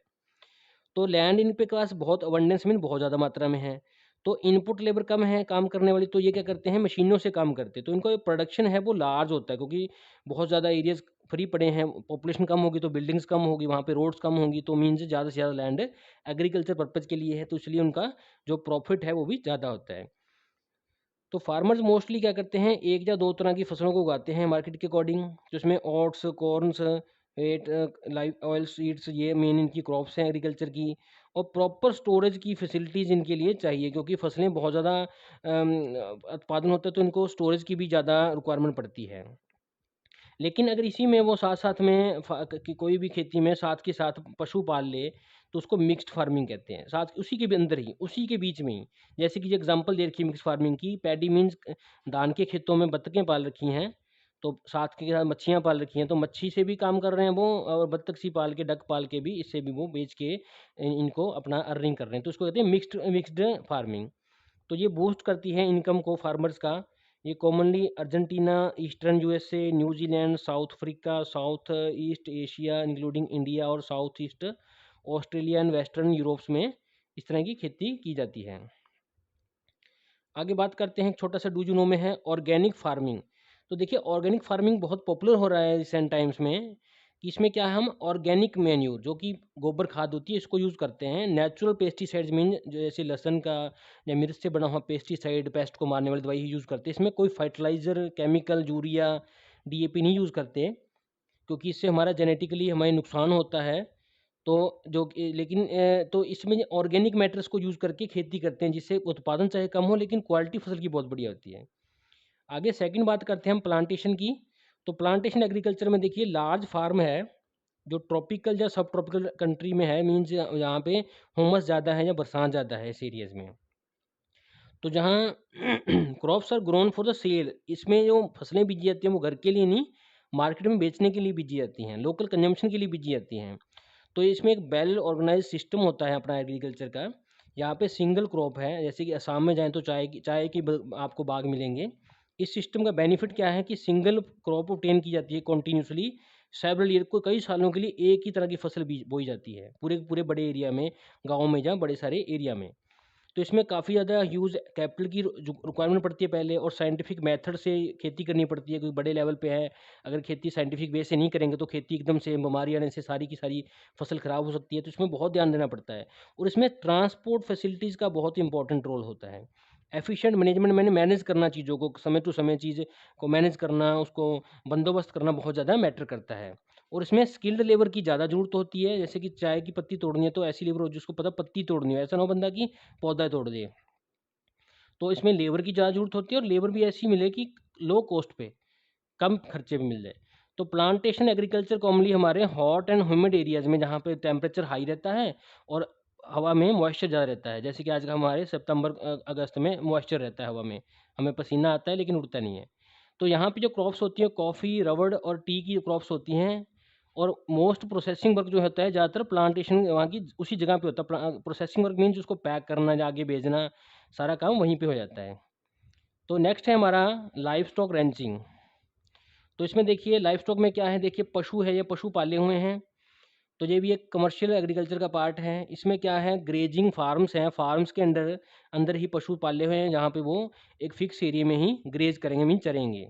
[SPEAKER 1] तो लैंड इनके पास बहुत अबंडेंस में, बहुत ज़्यादा मात्रा में है। तो इनपुट लेबर कम है काम करने वाली, तो ये क्या करते हैं, मशीनों से काम करते हैं। तो इनका जो प्रोडक्शन है वो लार्ज होता है, क्योंकि बहुत ज़्यादा एरियाज़ फ्री पड़े हैं, पॉपुलेशन कम होगी तो बिल्डिंग्स कम होगी, वहाँ पे रोड्स कम होंगी, तो मीन्स ज़्यादा से ज़्यादा लैंड एग्रीकल्चर पर्पज़ के लिए है, तो इसलिए उनका जो प्रॉफिट है वो भी ज़्यादा होता है। तो फार्मर्स मोस्टली क्या करते हैं, एक या दो तरह की फसलों को उगाते हैं मार्केट के अकॉर्डिंग, जिसमें oats, corns, wheat, live oil seeds, ये मेन इनकी क्रॉप्स हैं एग्रीकल्चर की। और प्रॉपर स्टोरेज की फैसिलिटीज़ इनके लिए चाहिए, क्योंकि फसलें बहुत ज़्यादा उत्पादन होता है, तो इनको स्टोरेज की भी ज़्यादा रिक्वायरमेंट पड़ती है। लेकिन अगर इसी में वो साथ-साथ में कोई भी खेती में साथ के साथ पशु पाल ले, तो उसको मिक्स्ड फार्मिंग कहते हैं। साथ उसी के भी अंदर ही, उसी के बीच में ही, जैसे कि एग्ज़ाम्पल दे रखी है मिक्स्ड फार्मिंग की, पैडी मीन्स धान के खेतों में बत्तखें पाल रखी हैं, तो साथ के साथ मच्छियाँ पाल रखी हैं, तो मच्छी से भी काम कर रहे हैं वो, और बत्तख सी पाल के, डक पाल के भी, इससे भी वो बेच के इनको अपना अर्निंग कर रहे हैं। तो उसको कहते हैं मिक्स्ड मिक्स्ड फार्मिंग। तो ये बूस्ट करती है इनकम को फार्मर्स का। ये commonly Argentina, eastern USA, New Zealand, South Africa, South east Asia including India, और South East Australia and western Europes में इस तरह की खेती की जाती है। आगे बात करते हैं, एक छोटा सा डू यू नो में है ऑर्गेनिक फार्मिंग। तो देखिए ऑर्गेनिक फार्मिंग बहुत पॉपुलर हो रहा है रिसेंट टाइम्स में। कि इसमें क्या है, हम ऑर्गेनिक मैन्योर जो कि गोबर खाद होती है इसको यूज़ करते हैं। नेचुरल पेस्टिसाइड्स मीन जैसे लहसुन का या मिर्च से बना हुआ पेस्टिसाइड, पेस्ट को मारने वाली दवाई यूज़ करते हैं। इसमें कोई फर्टिलाइज़र, केमिकल, यूरिया, डीएपी नहीं यूज़ करते, क्योंकि इससे हमारा जेनेटिकली हमें नुकसान होता है। तो जो कि लेकिन तो इसमें ऑर्गेनिक मैटर्स को यूज़ करके खेती करते हैं, जिससे उत्पादन चाहे कम हो लेकिन क्वालिटी फसल की बहुत बढ़िया होती है। आगे सेकंड बात करते हैं हम प्लांटेशन की। तो प्लांटेशन एग्रीकल्चर में देखिए लार्ज फार्म है जो ट्रॉपिकल या सब ट्रॉपिकल कंट्री में है, मीन्स यहाँ पे ह्यूमस ज़्यादा है या बरसात ज़्यादा है इस एरियाज़ में। तो जहाँ crops are grown for the sale, इसमें जो फसलें बीजी जाती हैं वो घर के लिए नहीं, मार्केट में बेचने के लिए बीजी जाती हैं, लोकल कंजम्पशन के लिए बीजी जाती हैं। तो इसमें एक वेल ऑर्गेनाइज सिस्टम होता है अपना एग्रीकल्चर का। यहाँ पे सिंगल क्रॉप है, जैसे कि असम में जाएँ तो चाय की आपको बाग मिलेंगे। इस सिस्टम का बेनिफिट क्या है कि सिंगल क्रॉप ऑब्टेन की जाती है कंटिन्यूअसली, सेवरल ईयर को कई सालों के लिए एक ही तरह की फसल बोई जाती है पूरे पूरे बड़े एरिया में, गाँव में जहाँ बड़े सारे एरिया में। तो इसमें काफ़ी ज़्यादा ह्यूज कैपिटल की जो रिक्वायरमेंट पड़ती है पहले, और साइंटिफिक मेथड से खेती करनी पड़ती है, क्योंकि बड़े लेवल पे है। अगर खेती साइंटिफिक वे से नहीं करेंगे तो खेती एकदम से बीमारी आने से सारी की सारी फसल ख़राब हो सकती है, तो इसमें बहुत ध्यान देना पड़ता है। और इसमें ट्रांसपोर्ट फैसिलिटीज़ का बहुत इंपॉर्टेंट रोल होता है। एफिशिएंट मैनेजमेंट, मैंने मैनेज करना चीज़ों को, समय टू समय चीज़ को मैनेज करना, उसको बंदोबस्त करना बहुत ज़्यादा मैटर करता है। और इसमें स्किल्ड लेबर की ज़्यादा ज़रूरत होती है, जैसे कि चाय की पत्ती तोड़नी है तो ऐसी लेबर हो जिसको पता पत्ती तोड़नी है, ऐसा ना हो बंदा कि पौधा तोड़ दे। तो इसमें लेबर की ज़्यादा ज़रूरत होती है, और लेबर भी ऐसी मिले कि लो कॉस्ट पे, कम खर्चे में मिल जाए। तो प्लांटेशन एग्रीकल्चर कॉमनली हमारे हॉट एंड ह्यूमिड एरियाज़ में, जहाँ पे टेम्परेचर हाई रहता है और हवा में मॉइस्चर ज़्यादा रहता है, जैसे कि आज का हमारे सितंबर अगस्त में मॉइस्चर रहता है हवा में, हमें पसीना आता है लेकिन उड़ता नहीं है। तो यहाँ पे जो क्रॉप्स होती हैं कॉफ़ी, रबड़ और टी की क्रॉप्स होती हैं, और मोस्ट प्रोसेसिंग वर्क जो होता है ज़्यादातर प्लांटेशन वहाँ की उसी जगह पे होता है। प्रोसेसिंग वर्क मीन्स उसको पैक करना या आगे भेजना, सारा काम वहीं पे हो जाता है। तो नेक्स्ट है हमारा लाइव स्टॉक रैंचिंग। तो इसमें देखिए लाइव स्टॉक में क्या है, देखिए पशु है, ये पशु पाले हुए हैं, तो ये भी एक कमर्शियल एग्रीकल्चर का पार्ट है। इसमें क्या है, ग्रेजिंग फार्म्स हैं, फार्म्स के अंडर अंदर ही पशु पाले हुए हैं, जहाँ पे वो एक फिक्स एरिया में ही ग्रेज करेंगे, मीन चरेंगे।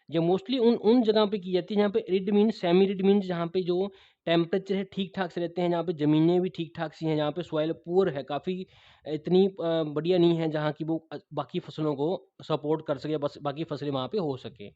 [SPEAKER 1] ये मोस्टली उन उन जगह पे की जाती है जहाँ पे रिड मीन, सेमी रिड मीन, जहाँ पे जो टेम्परेचर है ठीक ठाक से रहते हैं, जहाँ पे ज़मीनें भी ठीक ठाक सी हैं, जहाँ पे सॉइल पुअर है, काफ़ी इतनी बढ़िया नहीं है जहाँ की वो बाकी फसलों को सपोर्ट कर सके, बस बाकी फसलें वहाँ पे हो सके।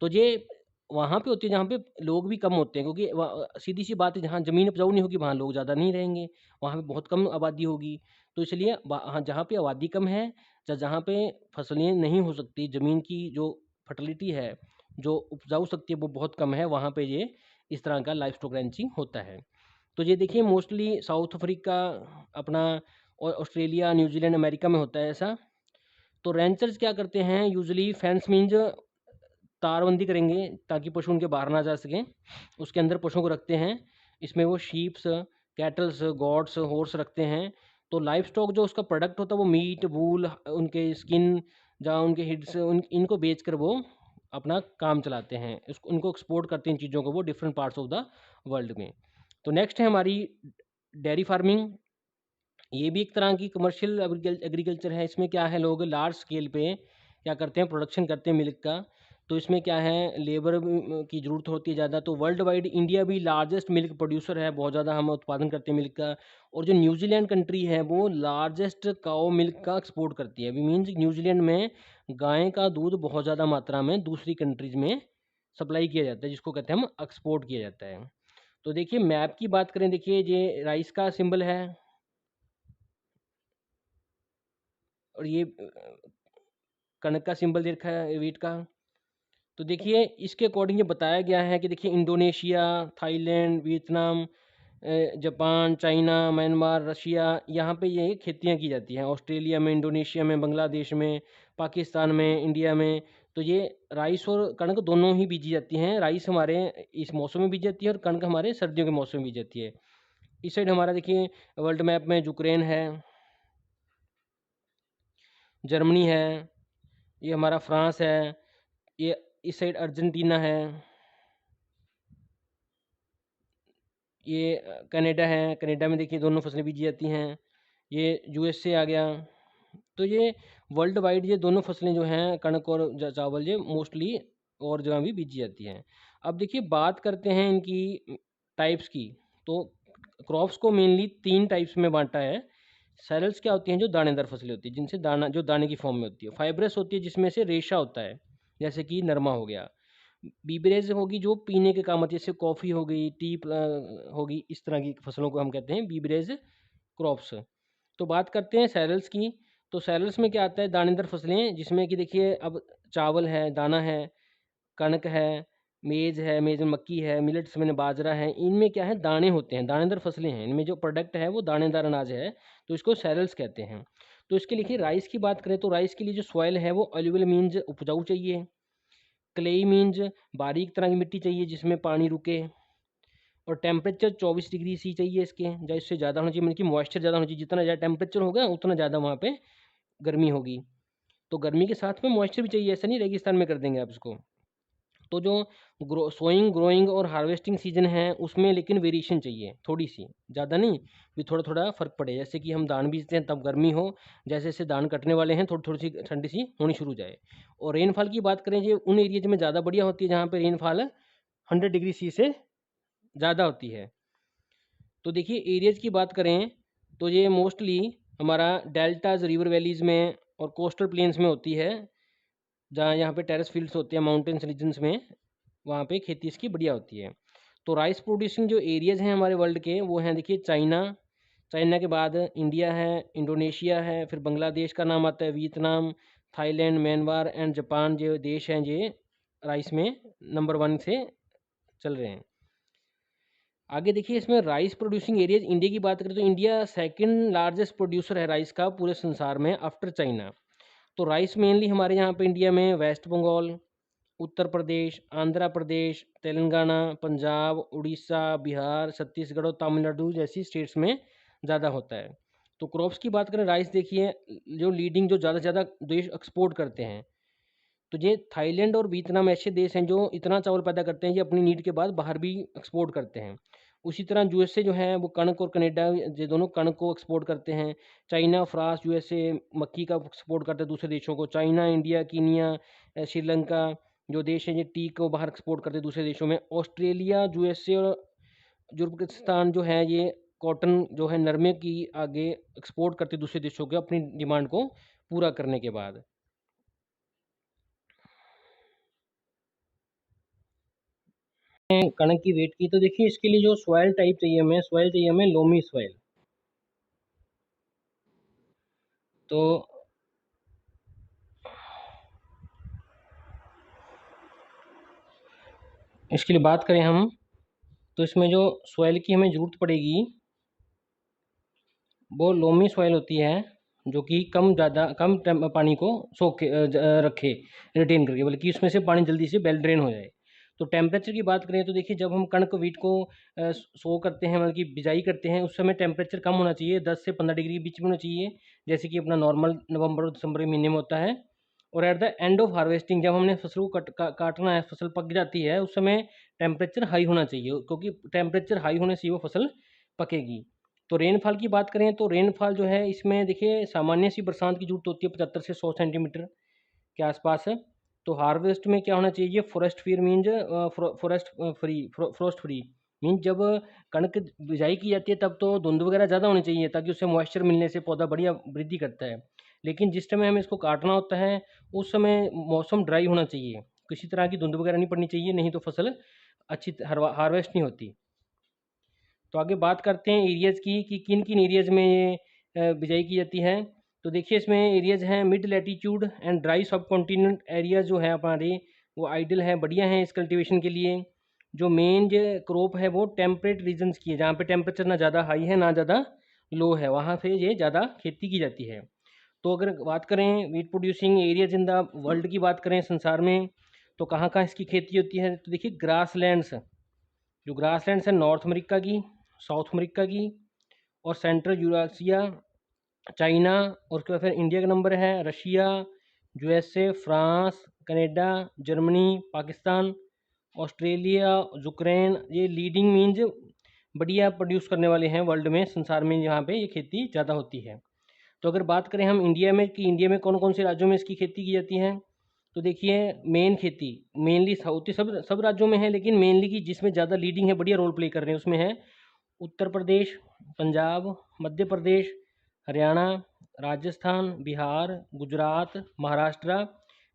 [SPEAKER 1] तो ये वहाँ पे होती है जहाँ पे लोग भी कम होते हैं, क्योंकि सीधी सी बात है, जहाँ ज़मीन उपजाऊ नहीं होगी वहाँ लोग ज़्यादा नहीं रहेंगे, वहाँ पे बहुत कम आबादी होगी। तो इसलिए हाँ, जहाँ पे आबादी कम है या जहाँ पे फसलें नहीं हो सकती, ज़मीन की जो फर्टिलिटी है, जो उपजाऊ शक्ति है वो बहुत कम है, वहाँ पे ये इस तरह का लाइव स्टॉक रैंचिंग होता है। तो ये देखिए मोस्टली साउथ अफ्रीका, अपना और ऑस्ट्रेलिया, न्यूजीलैंड, अमेरिका में होता है ऐसा। तो रैंचर्स क्या करते हैं, यूजुअली फेंस मीन्स तारबंदी करेंगे ताकि पशु उनके बाहर ना जा सकें, उसके अंदर पशुओं को रखते हैं। इसमें वो शीप्स, कैटल्स, गॉट्स, हॉर्स रखते हैं। तो लाइव स्टॉक जो उसका प्रोडक्ट होता है वो मीट, वूल, उनके स्किन, जहाँ उनके हिड्स, इनको बेच कर वो अपना काम चलाते हैं, इसको उनको एक्सपोर्ट करते हैं इन चीज़ों को वो different parts of the world में। तो नेक्स्ट है हमारी डेयरी फार्मिंग। ये भी एक तरह की कमर्शियल एग्रीकल्चर है। इसमें क्या है, लोग लार्ज स्केल पे क्या करते हैं, प्रोडक्शन करते हैं मिल्क का। तो इसमें क्या है, लेबर की ज़रूरत होती है ज़्यादा। तो वर्ल्ड वाइड इंडिया भी लार्जेस्ट मिल्क प्रोड्यूसर है, बहुत ज़्यादा हम उत्पादन करते हैं मिल्क का। और जो न्यूजीलैंड कंट्री है वो लार्जेस्ट काओ मिल्क का एक्सपोर्ट करती है। वी मीन्स न्यूजीलैंड में गाय का दूध बहुत ज़्यादा मात्रा में दूसरी कंट्रीज़ में सप्लाई किया जाता है, जिसको कहते हैं हम एक्सपोर्ट किया जाता है। तो देखिए मैप की बात करें, देखिए ये राइस का सिंबल है, और ये कनक का सिंबल दे रखा है, वीट का। तो देखिए इसके अकॉर्डिंग ये बताया गया है कि देखिए Indonesia, Thailand, Vietnam, Japan, China, Myanmar, Russia, यहाँ पे ये खेतियाँ की जाती हैं। ऑस्ट्रेलिया में, इंडोनेशिया में, बांग्लादेश में, पाकिस्तान में, इंडिया में। तो ये राइस और कणक दोनों ही बीजी जाती हैं। राइस हमारे इस मौसम में बीजी जाती है और कणक हमारे सर्दियों के मौसम में बीजी जाती है। इस साइड हमारा देखिए वर्ल्ड मैप में यूक्रेन है, जर्मनी है, ये हमारा फ्रांस है, ये इस साइड अर्जेंटीना है, ये कनाडा है, कनाडा में देखिए दोनों फसलें बीजी जाती हैं, ये यूएसए आ गया। तो ये वर्ल्ड वाइड ये दोनों फसलें जो हैं, कणक और चावल, ये मोस्टली और जगह भी बीजी जाती हैं। अब देखिए बात करते हैं इनकी टाइप्स की, तो क्रॉप्स को मेनली 3 टाइप्स में बाँटा है। सेरेल्स क्या होती हैं, जो दानेदार फसलें होती हैं, जिनसे दाना जो दाने की फॉर्म में होती है। फाइब्रस होती है, जिसमें से रेशा होता है, जैसे कि नरमा हो गया। बीवरेज होगी, जो पीने के काम आती है, जैसे कॉफ़ी हो गई, टी होगी, इस तरह की फसलों को हम कहते हैं बीवरेज क्रॉप्स। तो बात करते हैं सेरेल्स की, तो सेरेल्स में क्या आता है, दानेदार फसलें, जिसमें कि देखिए अब चावल है, दाना है, कणक है, मेज़ में मक्की है, मिलेट्स में बाजरा है, इनमें क्या है, दाने होते हैं, दानेदार फसलें हैं, इनमें जो प्रोडक्ट है वो दानेदार अनाज है, तो इसको सेरेल्स कहते हैं। तो इसके लिखिए राइस की बात करें, तो राइस के लिए जो सॉइल है वो अलुवियल मीन्स उपजाऊ चाहिए, क्लेई मीन्स बारीक तरह की मिट्टी चाहिए जिसमें पानी रुके, और टेम्परेचर 24 डिग्री सी चाहिए इसके, या इससे ज़्यादा होना चाहिए, मतलब कि मॉइस्चर ज़्यादा होना चाहिए, जितना ज़्यादा टेम्परेचर होगा उतना ज़्यादा वहाँ पे गर्मी होगी। तो गर्मी के साथ में मॉइस्चर भी चाहिए, ऐसा नहीं रेगिस्तान में कर देंगे आप इसको। तो जो सोइंग, ग्रोइंग और हार्वेस्टिंग सीजन है उसमें लेकिन वेरिएशन चाहिए थोड़ी सी, ज़्यादा नहीं, भी थोड़ा थोड़ा फ़र्क पड़े, जैसे कि हम धान बीजते हैं तब गर्मी हो, जैसे जैसे धान कटने वाले हैं थोड़ी थोड़ी सी ठंडी सी होनी शुरू हो जाए। और रेनफॉल की बात करें, जो उन एरियाज में ज़्यादा बढ़िया होती है जहाँ पे रेनफॉल 100 डिग्री सी से ज़्यादा होती है। तो देखिए एरियाज़ की बात करें, तो ये मोस्टली हमारा डेल्टाज, रिवर वैलीज़ में और कोस्टल प्लेन्स में होती है, जहाँ यहाँ पे टेरेस फील्ड्स होते हैं माउंटेन्स रीजन्स में, वहाँ पे खेती इसकी बढ़िया होती है। तो राइस प्रोड्यूसिंग जो एरियाज़ हैं हमारे वर्ल्ड के, वो हैं देखिए चाइना, चाइना के बाद इंडिया है, इंडोनेशिया है, फिर बांग्लादेश का नाम आता है, Vietnam, Thailand, Myanmar and Japan, जो देश हैं ये राइस में नंबर 1 से चल रहे हैं। आगे देखिए इसमें राइस प्रोड्यूसिंग एरियाज इंडिया की बात करें, तो इंडिया सेकंड लार्जेस्ट प्रोड्यूसर है राइस का पूरे संसार में आफ्टर चाइना। तो राइस मेनली हमारे यहाँ पे इंडिया में वेस्ट बंगाल, उत्तर प्रदेश, आंध्र प्रदेश, तेलंगाना, पंजाब, उड़ीसा, बिहार, छत्तीसगढ़ और तमिलनाडु जैसी स्टेट्स में ज़्यादा होता है। तो क्रॉप्स की बात करें, राइस देखिए जो लीडिंग, जो ज़्यादा से ज़्यादा देश एक्सपोर्ट करते हैं, तो ये थाईलैंड और वियतनाम ऐसे देश हैं जो इतना चावल पैदा करते हैं, ये अपनी नीड के बाद बाहर भी एक्सपोर्ट करते हैं। उसी तरह यूएसए जो है वो कणक और कनाडा, ये दोनों कणक को एक्सपोर्ट करते हैं। चाइना, फ्रांस, यूएसए मक्की का एक्सपोर्ट करते हैं दूसरे देशों को। चाइना, इंडिया, कीनिया, श्रीलंका जो देश हैं ये टी को बाहर एक्सपोर्ट करते हैं दूसरे देशों में। ऑस्ट्रेलिया, यूएसए और जुर्गस्तान जो है ये कॉटन जो है नरमे की आगे एक्सपोर्ट करते हैं दूसरे देशों के, अपनी डिमांड को पूरा करने के बाद। कणक की वेट की, तो देखिए इसके लिए जो सॉइल टाइप चाहिए हमें, सॉइल चाहिए हमें लोमी सॉइल। तो इसके लिए बात करें हम, तो इसमें जो सॉइल की हमें ज़रूरत पड़ेगी वो लोमी सॉइल होती है, जो कि कम पानी को सोख के रखे, रिटेन करके, बल्कि इसमें से पानी जल्दी से वेल ड्रेन हो जाए। तो टेम्परेचर की बात करें, तो देखिए जब हम कणक वीट को सो करते हैं, मतलब कि बिजाई करते हैं, उस समय टेम्परेचर कम होना चाहिए, 10 से 15 डिग्री के बीच में होना चाहिए, जैसे कि अपना नॉर्मल नवंबर और दिसंबर के महीने में होता है। और at the end of harvesting, जब हमने फसल को काटना है, फसल पक जाती है, उस समय टेम्परेचर हाई होना चाहिए, क्योंकि टेम्परेचर हाई होने से वो फसल पकेगी। तो रेनफॉल की बात करें, तो रेनफॉल जो है इसमें देखिए सामान्य सी बरसात की जरूरत होती है 75 से 100 सेंटीमीटर के आसपास है। तो हार्वेस्ट में क्या होना चाहिए, forest free means frost free means जब कणक बिजाई की जाती है तब तो धुंध वगैरह ज़्यादा होनी चाहिए, ताकि उससे मॉइस्चर मिलने से पौधा बढ़िया वृद्धि करता है। लेकिन जिस समय हमें इसको काटना होता है उस समय मौसम ड्राई होना चाहिए, किसी तरह की धुंध वगैरह नहीं पड़नी चाहिए, नहीं तो फसल अच्छी हार्वेस्ट नहीं होती। तो आगे बात करते हैं एरियाज़ की, कि किन किन एरियाज़ में ये बिजाई की जाती है। तो देखिए इसमें एरियाज़ हैं, मिड लैटीट्यूड एंड ड्राई सब कॉन्टिनेंट एरियाज जो है हमारे, वो आइडियल हैं, बढ़िया हैं इस कल्टीवेशन के लिए। जो मेन जो क्रॉप है वो टेम्परेट रीजन्स की है, जहाँ पे टेम्परेचर ना ज़्यादा हाई है ना ज़्यादा लो है, वहाँ पे ये ज़्यादा खेती की जाती है। तो अगर बात करें wheat producing areas in the world की बात करें संसार में, तो कहाँ कहाँ इसकी खेती होती है, तो देखिए ग्रासलैंड्स, जो ग्रासलैंड्स हैं नॉर्थ अमेरिका की, साउथ अमेरिका की और सेंट्रल यूरासिया, चाइना, और उसके बाद फिर इंडिया का नंबर है, Russia, USA, France, Canada, Germany, Pakistan, Australia, Ukraine, ये लीडिंग मीन्स बढ़िया प्रोड्यूस करने वाले हैं वर्ल्ड में, संसार में जहाँ पे ये खेती ज़्यादा होती है। तो अगर बात करें हम इंडिया में, कि इंडिया में कौन कौन से राज्यों में इसकी खेती की जाती है, तो देखिए मेन खेती मेनली साउथ सब राज्यों में है, लेकिन मेनली की जिसमें ज़्यादा लीडिंग है, बढ़िया रोल प्ले कर रहे हैं, उसमें है Uttar Pradesh, Punjab, Madhya Pradesh, Haryana, Rajasthan, Bihar, Gujarat, Maharashtra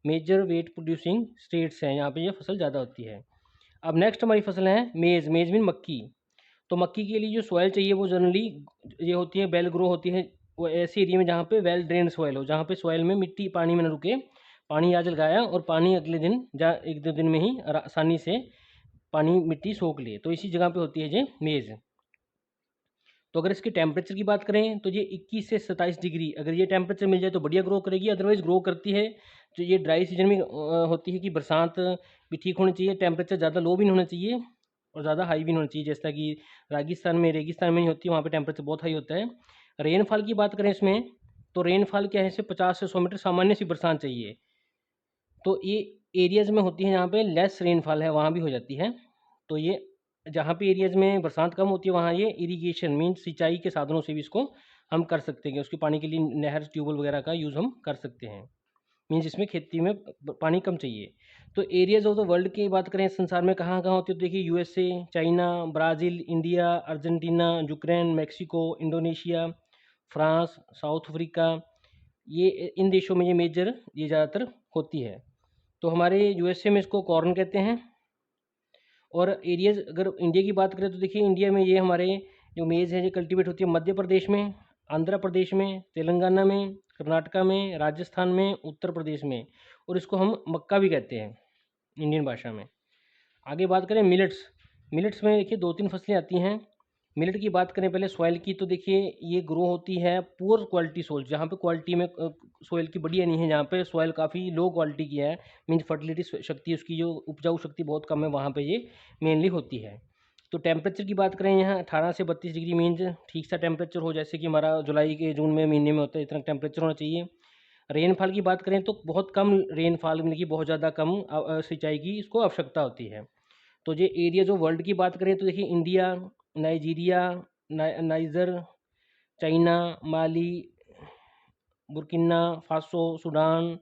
[SPEAKER 1] major wheat producing states हैं, यहाँ पे ये फसल ज़्यादा होती है। अब नेक्स्ट हमारी फसल है मेज़। मेज़ मीन मक्की। तो मक्की के लिए जो सॉइल चाहिए वो जनरली ये होती है, वेल ग्रो होती है। वो ऐसे एरिया में जहाँ पे वेल ड्रेन्ड सॉइल हो, जहाँ पे सॉइल में मिट्टी पानी में न रुके, पानी आज लगाया और पानी अगले दिन एक दो दिन में ही आसानी से पानी मिट्टी सोख ले, तो इसी जगह पे होती है ये मेज़। तो अगर इसके टेम्परेचर की बात करें तो ये 21 से 27 डिग्री, अगर ये टेम्परेचर मिल जाए तो बढ़िया ग्रो करेगी, अदरवाइज़ ग्रो करती है। जो ये ड्राई सीजन में होती है कि बरसात भी ठीक होनी चाहिए, टेम्परेचर ज़्यादा लो भी नहीं होना चाहिए और ज़्यादा हाई भी नहीं होना चाहिए, जैसा कि राजस्थान में रेगिस्तान में नहीं होती, वहाँ पे टेम्परेचर बहुत हाई होता है। रेनफॉल की बात करें इसमें, तो रेनफॉल क्या है, इसे 50 से 100 मीटर सामान्य सी बरसात चाहिए। तो ये एरियाज़ में होती है जहाँ पे लेस रेनफॉल है, वहाँ भी हो जाती है। तो ये जहाँ पे एरियाज़ में बरसात कम होती है वहाँ ये इरिगेशन मीन्स सिंचाई के साधनों से भी इसको हम कर सकते हैं, उसके पानी के लिए नहर ट्यूबवेल वगैरह का यूज़ हम कर सकते हैं। मीन्स इसमें खेती में पानी कम चाहिए। तो एरियाज़ ऑफ द वर्ल्ड की बात करें संसार में कहाँ कहाँ होती है, तो देखिए USA, China, Brazil, India, Argentina, Ukraine, Mexico, Indonesia, France, south Africa, ये इन देशों में ये ज़्यादातर होती है। तो हमारे यूएसए में इसको कॉर्न कहते हैं। और एरियाज़ अगर इंडिया की बात करें तो देखिए इंडिया में ये हमारे जो मेज़ है ये कल्टीवेट होती है मध्य प्रदेश में, आंध्र प्रदेश में, तेलंगाना में, कर्नाटका में, राजस्थान में, उत्तर प्रदेश में, और इसको हम मक्का भी कहते हैं इंडियन भाषा में। आगे बात करें मिलेट्स। मिलेट्स में देखिए 2-3 फसलें आती हैं। मिलेट की बात करें पहले सॉइल की, तो देखिए ये ग्रो होती है पुअर क्वालिटी सॉइल, जहाँ पे क्वालिटी में सॉइल की बढ़िया नहीं है, जहाँ पे सॉइल काफ़ी लो क्वालिटी की है, मीन्स फर्टिलिटी शक्ति उसकी जो उपजाऊ शक्ति बहुत कम है, वहाँ पे ये मेनली होती है। तो टेम्परेचर की बात करें यहाँ 18 से 32 डिग्री मीन्स ठीक सा टेम्परेचर हो, जैसे कि हमारा जुलाई के जून में महीने में होता है, इतना टेम्परेचर होना चाहिए। रेनफॉल की बात करें तो बहुत कम रेनफॉल, मतलब कि बहुत ज़्यादा कम सिंचाई की इसको आवश्यकता होती है। तो ये एरिया जो वर्ल्ड की बात करें तो देखिए India, Nigeria, Niger, China, Mali, Burkina Faso, Sudan,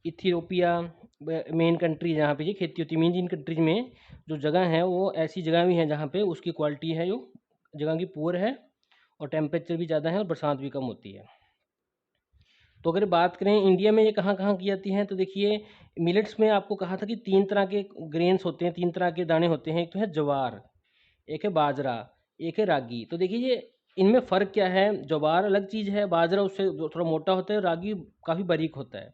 [SPEAKER 1] Ethiopia main country जहाँ पे ये खेती होती है। मीन इन कंट्रीज में जो जगह है वो ऐसी जगह भी हैं जहाँ पे उसकी क्वालिटी है जो जगह की पुअर है और टेम्परेचर भी ज़्यादा है और बरसात भी कम होती है। तो अगर बात करें इंडिया में ये कहाँ कहाँ की जाती हैं, तो देखिए मिलेट्स में आपको कहा था कि 3 तरह के ग्रेन्स होते हैं, 3 तरह के दाने होते हैं। एक तो है ज्वार, एक है बाजरा, एक है रागी। तो देखिए ये इनमें फ़र्क क्या है, ज्वार अलग चीज़ है, बाजरा उससे जो थोड़ा मोटा होता है, रागी काफ़ी बारीक होता है।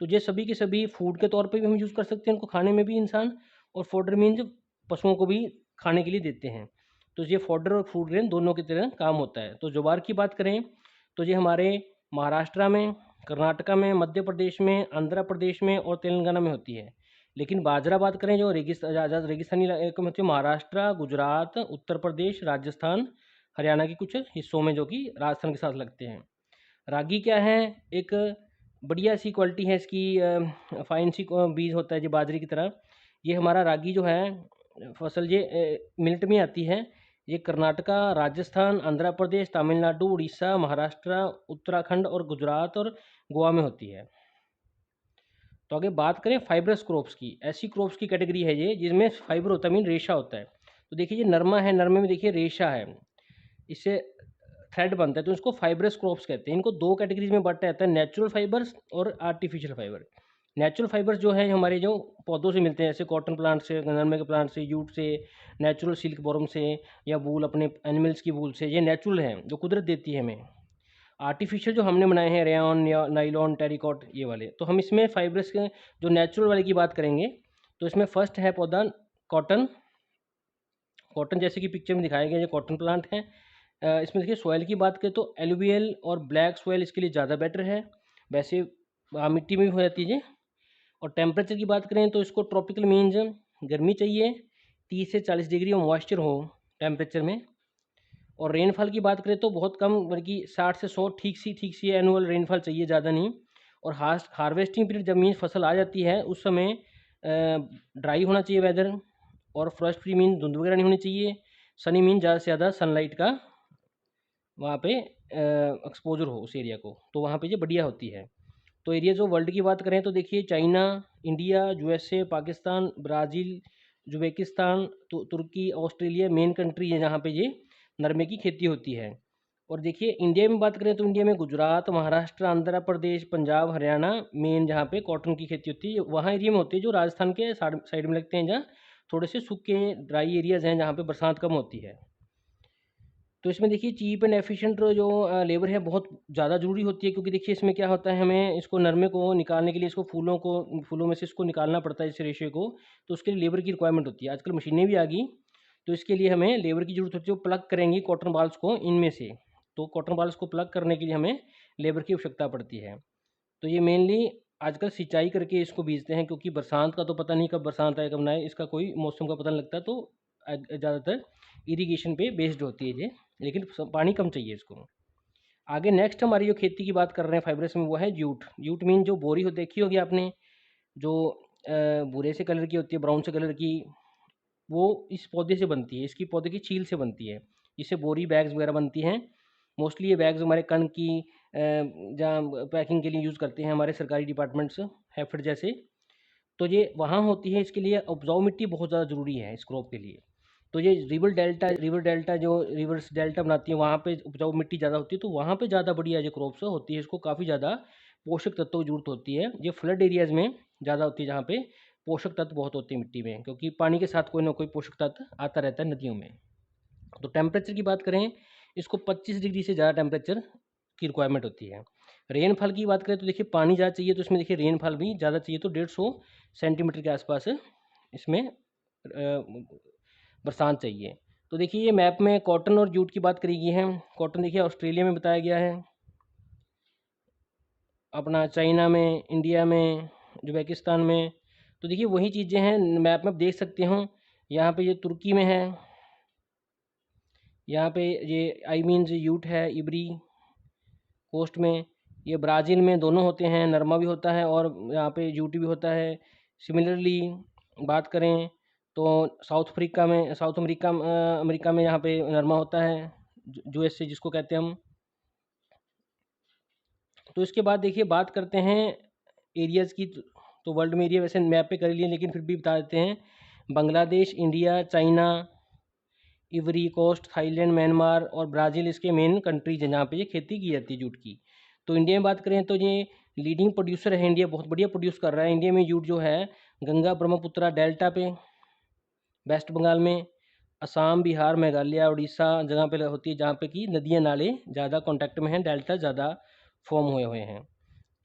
[SPEAKER 1] तो ये सभी के सभी फूड के तौर पे भी हम यूज़ कर सकते हैं, इनको खाने में भी इंसान, और फॉडर मीन्स पशुओं को भी खाने के लिए देते हैं। तो ये फॉडर और फूड ग्रेन दोनों की तरह काम होता है। तो ज्वार की बात करें तो ये हमारे महाराष्ट्र में, कर्नाटका में, मध्य प्रदेश में, आंध्र प्रदेश में और तेलंगाना में होती है। लेकिन बाजरा बात करें जो रेगिस्तानी इलाके में होती है, महाराष्ट्र, गुजरात, उत्तर प्रदेश, राजस्थान, हरियाणा के कुछ हिस्सों में जो कि राजस्थान के साथ लगते हैं। रागी क्या है, एक बढ़िया सी क्वालिटी है इसकी, फाइन सी बीज होता है जो बाजरे की तरह। ये हमारा रागी जो है फसल ये मिल्ट में आती है। ये कर्नाटका, राजस्थान, आंध्र प्रदेश, तमिलनाडु, उड़ीसा, महाराष्ट्र, उत्तराखंड और गुजरात और गोवा में होती है। तो आगे बात करें फाइब्रस क्रॉप्स की, ऐसी क्रॉप्स की कैटेगरी है ये जिसमें फाइबर होता है, मीन रेशा होता है। तो देखिए ये नरमा है, नरमे में देखिए रेशा है, इससे थ्रेड बनता है, तो इसको फाइब्रस क्रॉप्स कहते हैं। इनको 2 कैटेगरीज में बांटा जाता है, नेचुरल फाइबर्स और आर्टिफिशियल फाइबर। नेचुरल फाइबर्स जो है हमारे जो पौधों से मिलते हैं, जैसे कॉटन प्लांट से, नरमे के प्लांट से, जूट से, नेचुरल सिल्क बॉर्म से, या वूल अपने एनिमल्स की वूल से, ये नेचुरल हैं जो कुदरत देती है हमें। आर्टिफिशियल जो हमने बनाए हैं रेयॉन या नाइलॉन, टेरिकॉट, ये वाले, तो हम इसमें फाइबर्स के जो नेचुरल वाले की बात करेंगे तो इसमें फर्स्ट है पौधा कॉटन। कॉटन जैसे कि पिक्चर में दिखाया गया, ये कॉटन प्लांट है। इसमें देखिए सॉइल की बात करें तो एलुवियल और ब्लैक सॉइल इसके लिए ज़्यादा बेटर है, वैसे मिट्टी में भी हो जाती है। और टेम्परेचर की बात करें तो इसको ट्रॉपिकल मीन्स गर्मी चाहिए, 30 से 40 डिग्री और मॉइस्चर हो टेम्परेचर में। और रेनफॉल की बात करें तो बहुत कम, बल्कि 60 से 100 ठीक सी एनुअल रेनफॉल चाहिए, ज़्यादा नहीं। और हार्वेस्टिंग पीरियड जब मीन्स फसल आ जाती है उस समय ड्राई होना चाहिए वेदर, और फ्रॉस्ट फ्री मीन धुंध वगैरह नहीं होनी चाहिए। सनी मीन ज़्यादा से ज़्यादा सनलाइट का वहाँ पे एक्सपोजर हो उस एरिया को, तो वहाँ पे ये बढ़िया होती है। तो एरियाज ऑफ वर्ल्ड की बात करें तो देखिए China, India, USA, Pakistan, Brazil, Uzbekistan, Turkey, Australia main country है जहाँ पे ये नरमे की खेती होती है। और देखिए इंडिया में बात करें तो इंडिया में गुजरात, महाराष्ट्र, आंध्र प्रदेश, पंजाब, हरियाणा मेन जहाँ पे कॉटन की खेती होती है वहाँ एरिया में होती है, जो राजस्थान के साइड में लगते हैं, जहाँ थोड़े से सूखे ड्राई एरियाज़ हैं जहाँ पे बरसात कम होती है। तो इसमें देखिए चीप एंड एफिशिएंट जो लेबर है बहुत ज़्यादा ज़रूरी होती है, क्योंकि देखिए इसमें क्या होता है, हमें इसको नरमे को निकालने के लिए इसको फूलों में से इसको निकालना पड़ता है इस रेशे को, तो उसके लिए लेबर की रिक्वायरमेंट होती है। आजकल मशीनें भी आ गई, तो इसके लिए हमें लेबर की ज़रूरत होती है, वो प्लग करेंगी कॉटन बाल्स को इनमें से। तो कॉटन बाल्स को प्लग करने के लिए हमें लेबर की आवश्यकता पड़ती है। तो ये मेनली आजकल सिंचाई करके इसको बीजते हैं, क्योंकि बरसात का तो पता नहीं कब बरसात आए कब ना आए, इसका कोई मौसम का पता नहीं लगता, तो ज़्यादातर इरिगेशन पे बेस्ड होती है ये, लेकिन पानी कम चाहिए इसको। आगे नेक्स्ट हमारी जो खेती की बात कर रहे हैं फाइब्रस में, वो है जूट। जूट मीन जो बोरी हो देखी होगी आपने, जो भूरे से कलर की होती है, ब्राउन से कलर की, वो इस पौधे से बनती है, इसकी पौधे की छील से बनती है। इससे बोरी बैग्स वगैरह बनती हैं। मोस्टली ये बैग्स हमारे कण की जहाँ पैकिंग के लिए यूज़ करते हैं हमारे सरकारी डिपार्टमेंट्स, हैफेड जैसे। तो ये वहाँ होती है, इसके लिए उपजाऊ मिट्टी बहुत ज़्यादा ज़रूरी है इस क्रॉप के लिए। तो ये रिवर डेल्टा जो रिवर्स डेल्टा बनाती है, वहाँ पे उपजाऊ मिट्टी ज़्यादा होती है, तो वहाँ पे ज़्यादा बढ़िया जो क्रॉप्स होती है, इसको काफ़ी ज़्यादा पोषक तत्वों की जरूरत होती है। ये फ्लड एरियाज़ में ज़्यादा होती है, जहाँ पे पोषक तत्व बहुत होते हैं मिट्टी में, क्योंकि पानी के साथ कोई ना कोई पोषक तत्व आता रहता है नदियों में। तो टेम्परेचर की बात करें, इसको 25 डिग्री से ज़्यादा टेम्परेचर की रिक्वायरमेंट होती है। रेनफॉल की बात करें तो देखिए पानी ज़्यादा चाहिए, तो इसमें देखिए रेनफॉल भी ज़्यादा चाहिए, तो 150 सेंटीमीटर के आसपास इसमें बरसात चाहिए। तो देखिए ये मैप में कॉटन और जूट की बात करी गई है। कॉटन देखिए ऑस्ट्रेलिया में बताया गया है, अपना चाइना में, इंडिया में, उज़्बेकिस्तान में। तो देखिए वही चीज़ें हैं मैप में आप देख सकते हो। यहाँ पे ये तुर्की में है, यहाँ पे ये आई मीन्स यूट है इबरी कोस्ट में। ये ब्राज़ील में दोनों होते हैं, नरमा भी होता है और यहाँ पे यूट भी होता है। सिमिलरली बात करें तो साउथ अमेरिका में यहाँ पे नरमा होता है, यूएसए जिसको कहते हैं हम। तो इसके बाद देखिए बात करते हैं एरियाज़ की। तो वर्ल्ड में एरिया वैसे मैप पे कर लिए, लेकिन फिर भी बता देते हैं। Bangladesh, India, China, Ivory Coast, Thailand, Myanmar और ब्राज़ील इसके मेन कंट्रीज हैं जहाँ पे ये खेती की जाती है जूट की। तो इंडिया में बात करें तो ये लीडिंग प्रोड्यूसर है, इंडिया बहुत बढ़िया प्रोड्यूस कर रहा है। इंडिया में जूट जो है गंगा ब्रह्मपुत्रा डेल्टा पे, वेस्ट बंगाल में, असम, बिहार, मेघालय, उड़ीसा जगह पे होती है, जहाँ पे कि नदियाँ नाले ज़्यादा कॉन्टैक्ट में हैं, डेल्टा ज़्यादा फॉर्म हुए हैं।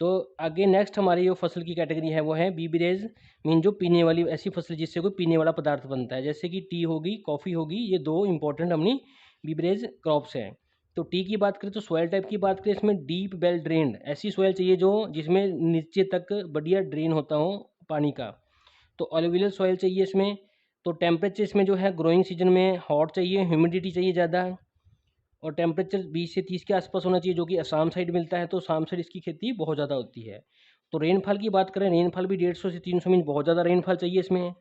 [SPEAKER 1] तो आगे नेक्स्ट हमारी जो फसल की कैटेगरी है वो है बीवरेज, मीन जो पीने वाली ऐसी फसल जिससे कोई पीने वाला पदार्थ बनता है, जैसे कि टी होगी, कॉफ़ी होगी, ये दो इंपॉर्टेंट अपनी बीवरेज क्रॉप्स हैं। तो टी की बात करें तो सॉइल टाइप की बात करें, इसमें डीप वेल ड्रेन्ड ऐसी सॉइल चाहिए जो जिसमें नीचे तक बढ़िया ड्रेन होता हो पानी का। तो अलुवियल सॉइल चाहिए इसमें। तो टेम्परेचर इसमें जो है ग्रोइंग सीजन में हॉट चाहिए, ह्यूमिडिटी चाहिए ज़्यादा, और टेम्परेचर 20 से 30 के आसपास होना चाहिए, जो कि असम साइड मिलता है, तो असम साइड इसकी खेती बहुत ज़्यादा होती है। तो रेनफॉल की बात करें, रेनफॉल भी 150 से 300 मीन बहुत ज़्यादा रेनफॉल चाहिए इसमें।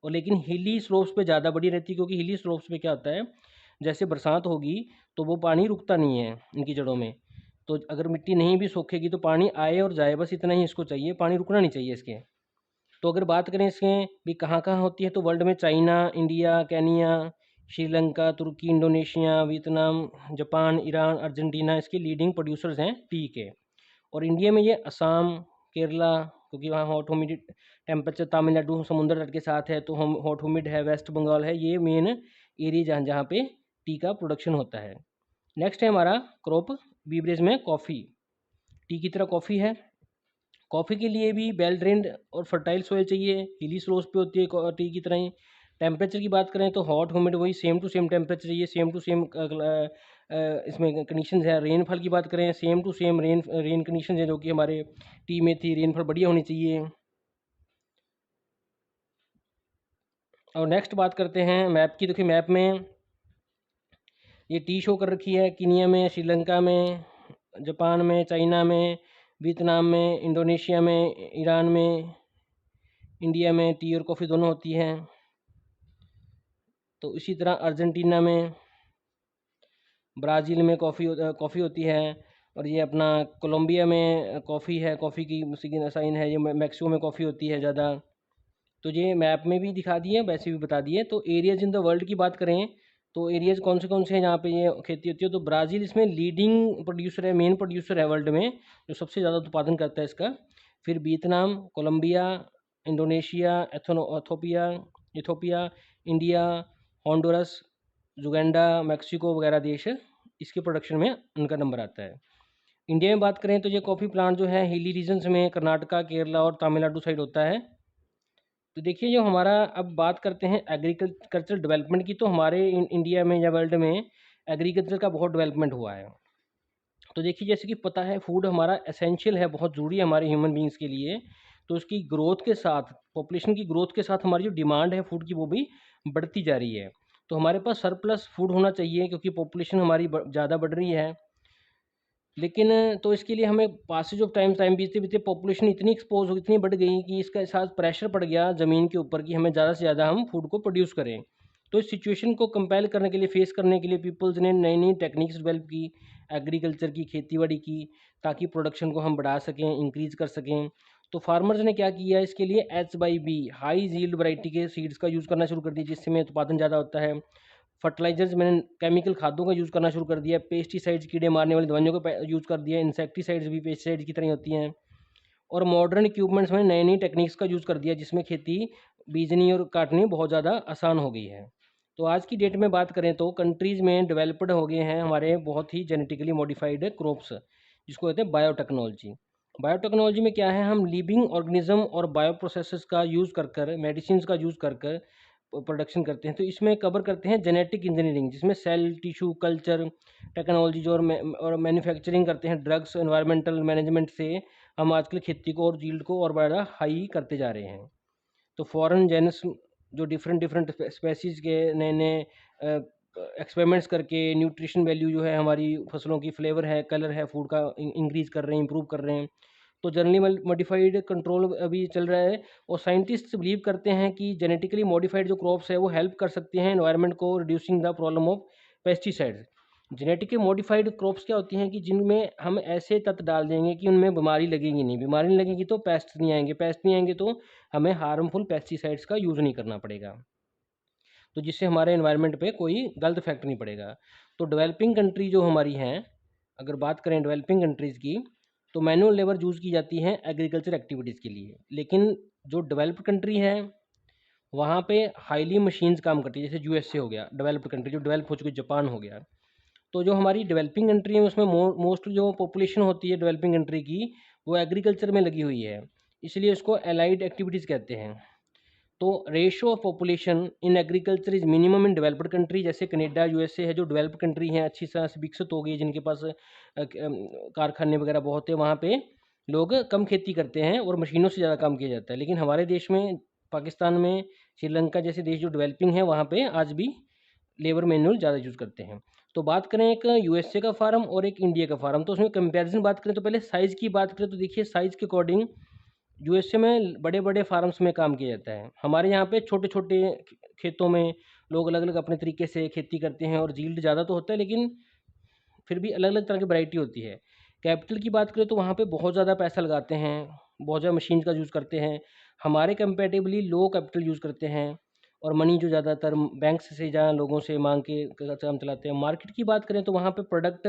[SPEAKER 1] और लेकिन हिली स्लोप्स पे ज़्यादा बड़ी रहती है, क्योंकि हिली स्लोप्स पे क्या होता है, जैसे बरसात होगी तो वो पानी रुकता नहीं है इनकी जड़ों में। तो अगर मिट्टी नहीं भी सूखेगी तो पानी आए और जाए, बस इतना ही इसको चाहिए, पानी रुकना नहीं चाहिए इसके। तो अगर बात करें इसमें भी कहाँ कहाँ होती है, तो वर्ल्ड में चाइना, इंडिया, केनिया, श्रीलंका, तुर्की, Indonesia, Vietnam, Japan, Iran, Argentina इसके लीडिंग प्रोड्यूसर्स हैं टी के। और इंडिया में ये असम, केरला, क्योंकि वहाँ हॉट ह्यूमिड टेम्परेचर, तमिलनाडु समुद्र तट के साथ है तो हम हॉट ह्यूमिड है, वेस्ट बंगाल है, ये मेन एरिया जहाँ जहाँ पे टी का प्रोडक्शन होता है। नेक्स्ट है हमारा क्रॉप बीवरेज में कॉफ़ी। टी की तरह कॉफ़ी है। कॉफ़ी के लिए भी वेल ड्रेन्ड और फर्टाइल सॉइल चाहिए, हिली स्लोप्स पे होती है टी की तरह ही। टेम्परेचर की बात करें तो हॉट ह्यूमिड वही सेम टू सेम टेम्परेचर चाहिए, सेम टू सेम इसमें कंडीशंस है। रेनफॉल की बात करें same to same rain conditions है, जो कि हमारे टी में थी, रेनफॉल बढ़िया होनी चाहिए। और नेक्स्ट बात करते हैं मैप की। देखिए मैप में ये टी शो कर रखी है, कीनिया में, श्रीलंका में, जापान में, चाइना में, वियतनाम में, इंडोनेशिया में, ईरान में, इंडिया में टी और कॉफ़ी दोनों होती है। तो इसी तरह अर्जेंटीना में, ब्राज़ील में कॉफ़ी होती है। और ये अपना कोलंबिया में कॉफ़ी है, कॉफ़ी की साइन है, ये मैक्सिको में कॉफ़ी होती है ज़्यादा। तो ये मैप में भी दिखा दिए, वैसे भी बता दिए। तो एरियाज़ इन द वर्ल्ड की बात करें तो एरियाज़ कौन से हैं जहाँ पे ये खेती होती है, तो ब्राज़ील इसमें लीडिंग प्रोड्यूसर है, मेन प्रोड्यूसर है वर्ल्ड में, जो सबसे ज़्यादा उत्पादन करता है इसका। फिर Vietnam, Colombia, Indonesia, Ethiopia, India, Honduras, Uganda, Mexico वगैरह देश इसके प्रोडक्शन में उनका नंबर आता है। इंडिया में बात करें तो ये कॉफ़ी प्लांट जो है हिली रीजन्स में कर्नाटका, केरला और तमिलनाडु साइड होता है। तो देखिए जो हमारा, अब बात करते हैं एग्रीकल्चर डेवलपमेंट की, तो हमारे इंडिया में या वर्ल्ड में एग्रीकल्चर का बहुत डेवलपमेंट हुआ है। तो देखिए जैसे कि पता है फूड हमारा एसेंशियल है, बहुत ज़रूरी है हमारे ह्यूमन बींग्स के लिए। तो उसकी ग्रोथ के साथ, पॉपुलेशन की ग्रोथ के साथ हमारी जो डिमांड है फूड की वो भी बढ़ती जा रही है। तो हमारे पास सरप्लस फूड होना चाहिए क्योंकि पॉपुलेशन हमारी ज़्यादा बढ़ रही है। लेकिन तो इसके लिए हमें पासेज ऑफ टाइम बीतते बीतते पॉपुलेशन इतनी एक्सपोज हो, इतनी बढ़ गई कि इसका साथ प्रेशर पड़ गया ज़मीन के ऊपर कि हमें ज़्यादा से ज़्यादा हम फूड को प्रोड्यूस करें। तो इस सिचुएशन को कंपेल करने के लिए, फेस करने के लिए पीपल्स ने नई नई टेक्निक्स डेवलप की, एग्रीकल्चर की, खेतीबाड़ी की, ताकि प्रोडक्शन को हम बढ़ा सकें, इंक्रीज़ कर सकें। तो फार्मर्स ने क्या किया, इसके लिए HYB हाई यील्ड वैरायटी के सीड्स का यूज़ करना शुरू कर दिया, जिससे उत्पादन ज़्यादा होता है। फर्टिलाइजर्स मैंने केमिकल खादों का यूज़ करना शुरू कर दिया, पेस्टिसाइड्स कीड़े मारने वाली दवाइयों का यूज़ कर दिया, इंसेक्टिसाइड्स भी पेस्टिसाइड्स की तरह होती हैं। और मॉडर्न इक्विपमेंट्स में नई नई टेक्निक्स का यूज़ कर दिया, जिसमें खेती बीजनी और काटनी बहुत ज़्यादा आसान हो गई है। तो आज की डेट में बात करें तो कंट्रीज़ में डेवलप्ड हो गए हैं हमारे बहुत ही जेनेटिकली मॉडिफाइड क्रॉप्स, जिसको कहते हैं बायोटेक्नोलॉजी। बायोटेक्नोलॉजी में क्या है, हम लिविंग ऑर्गेनिज्म और बायो प्रोसेसेस का यूज़ कर कर, मेडिसिन का यूज़ कर कर प्रोडक्शन करते हैं। तो इसमें कवर करते हैं जेनेटिक इंजीनियरिंग, जिसमें सेल टिश्यू कल्चर टेक्नोलॉजी जो और मैन्युफैक्चरिंग करते हैं, ड्रग्स, एनवायरमेंटल मैनेजमेंट से हम आजकल खेती को और यील्ड को और ज़्यादा हाई करते जा रहे हैं। तो फॉरेन जेनस जो डिफरेंट डिफरेंट स्पेसीज़ के नए नए एक्सपेरिमेंट्स करके न्यूट्रिशन वैल्यू जो है हमारी फसलों की, फ्लेवर है, कलर है, फूड का इंक्रीज़ कर रहे हैं, इंप्रूव कर रहे हैं। तो जनरली मॉडिफाइड कंट्रोल अभी चल रहा है, और साइंटिस्ट बिलीव करते हैं कि जेनेटिकली मॉडिफाइड जो क्रॉप्स है वो हेल्प कर सकते हैं एनवायरनमेंट को, reducing the problem of pesticides. Genetically modified crops क्या होती हैं कि जिनमें हम ऐसे तत्व डाल देंगे कि उनमें बीमारी लगेगी नहीं, बीमारी नहीं लगेगी तो पेस्ट नहीं आएंगे, पेस्ट नहीं आएंगे तो हमें हार्मफुल पेस्टिसाइड्स का यूज़ नहीं करना पड़ेगा, तो जिससे हमारे एनवायरनमेंट पे कोई गलत इफेक्ट नहीं पड़ेगा। तो डेवलपिंग कंट्री जो हमारी हैं, अगर बात करें डेवलपिंग कंट्रीज़ की, तो मैनुअल लेबर यूज़ की जाती है एग्रीकल्चर एक्टिविटीज़ के लिए। लेकिन जो डेवलप्ड कंट्री है वहाँ पे हाईली मशीन्स काम करती है, जैसे USA हो गया डेवलप्ड कंट्री, जो डेवलप हो चुकी, जापान हो गया। तो जो हमारी डेवलपिंग कंट्री है उसमें मोस्ट जो पॉपुलेशन होती है डेवलपिंग कंट्री की, वो एग्रीकल्चर में लगी हुई है, इसलिए उसको एलाइड एक्टिविटीज़ कहते हैं। तो ratio of population in agriculture is minimum in developed country, जैसे कनाडा, USA है, जो डेवलप्ड कंट्री हैं, अच्छी तरह से विकसित हो गई, जिनके पास कारखाने वगैरह बहुत है, वहाँ पे लोग कम खेती करते हैं और मशीनों से ज़्यादा काम किया जाता है। लेकिन हमारे देश में, पाकिस्तान में, श्रीलंका जैसे देश जो डेवलपिंग है, वहाँ पे आज भी लेबर मैनुअल ज़्यादा यूज़ करते हैं। तो बात करें एक USA का फार्म और एक इंडिया का फार्म, तो उसमें कंपैरिजन बात करें तो पहले साइज़ की बात करें तो देखिए साइज़ के अकॉर्डिंग USA में बड़े बड़े फार्म्स में काम किया जाता है। हमारे यहाँ पे छोटे छोटे खेतों में लोग अलग अलग अपने तरीके से खेती करते हैं, और यील्ड ज़्यादा तो होता है, लेकिन फिर भी अलग अलग तरह की वैरायटी होती है। कैपिटल की बात करें तो वहाँ पे बहुत ज़्यादा पैसा लगाते हैं, बहुत ज़्यादा मशीन का यूज़ करते हैं। हमारे कंपेरेटिवली लो कैपिटल यूज़ करते हैं, और मनी जो ज़्यादातर बैंक से जहाँ लोगों से मांग के काम चलाते हैं। मार्केट की बात करें तो वहाँ पे प्रोडक्ट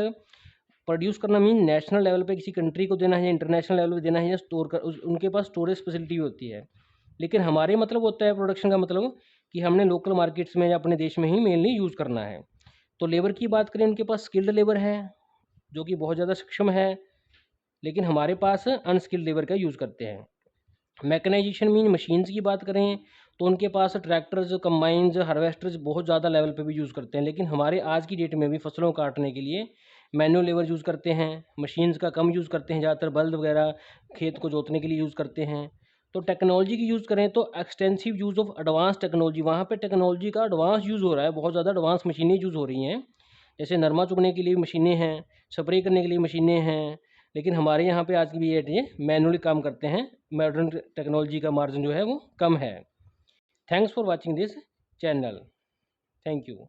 [SPEAKER 1] प्रोड्यूस करना मीन नेशनल लेवल पे किसी कंट्री को देना है, या इंटरनेशनल लेवल पे देना है, या स्टोर कर उनके पास स्टोरेज फैसिलिटी होती है। लेकिन हमारे मतलब होता है प्रोडक्शन का मतलब कि हमने लोकल मार्केट्स में या अपने देश में ही मेनली यूज़ करना है। तो लेबर की बात करें, उनके पास स्किल्ड लेबर है जो कि बहुत ज़्यादा सक्षम है, लेकिन हमारे पास अनस्किल्ड लेबर का यूज़ करते हैं। मैकेनाइजेशन मीन मशीन्स की बात करें तो उनके पास ट्रैक्टर्स, कंबाइंस, हार्वेस्टर्स बहुत ज़्यादा लेवल पे भी यूज़ करते हैं। लेकिन हमारे आज की डेट में भी फसलों को काटने के लिए मैनुअल लेबर यूज़ करते हैं, मशीन्स का कम यूज़ करते हैं, ज़्यादातर बल्द वगैरह खेत को जोतने के लिए यूज़ करते हैं। तो टेक्नोलॉजी की यूज़ करें तो extensive use of advance technology, वहाँ पे टेक्नोलॉजी का एडवांस यूज़ हो रहा है, बहुत ज़्यादा एडवांस मशीनें यूज़ हो रही हैं। जैसे नरमा चुगने के लिए मशीनें हैं, स्प्रे करने के लिए मशीनें हैं। लेकिन हमारे यहाँ पे आज की भी डेट ये मैनुअली काम करते हैं, मॉडर्न टेक्नोलॉजी का मार्जिन जो है वो कम है। Thanks for watching this channel. Thank you.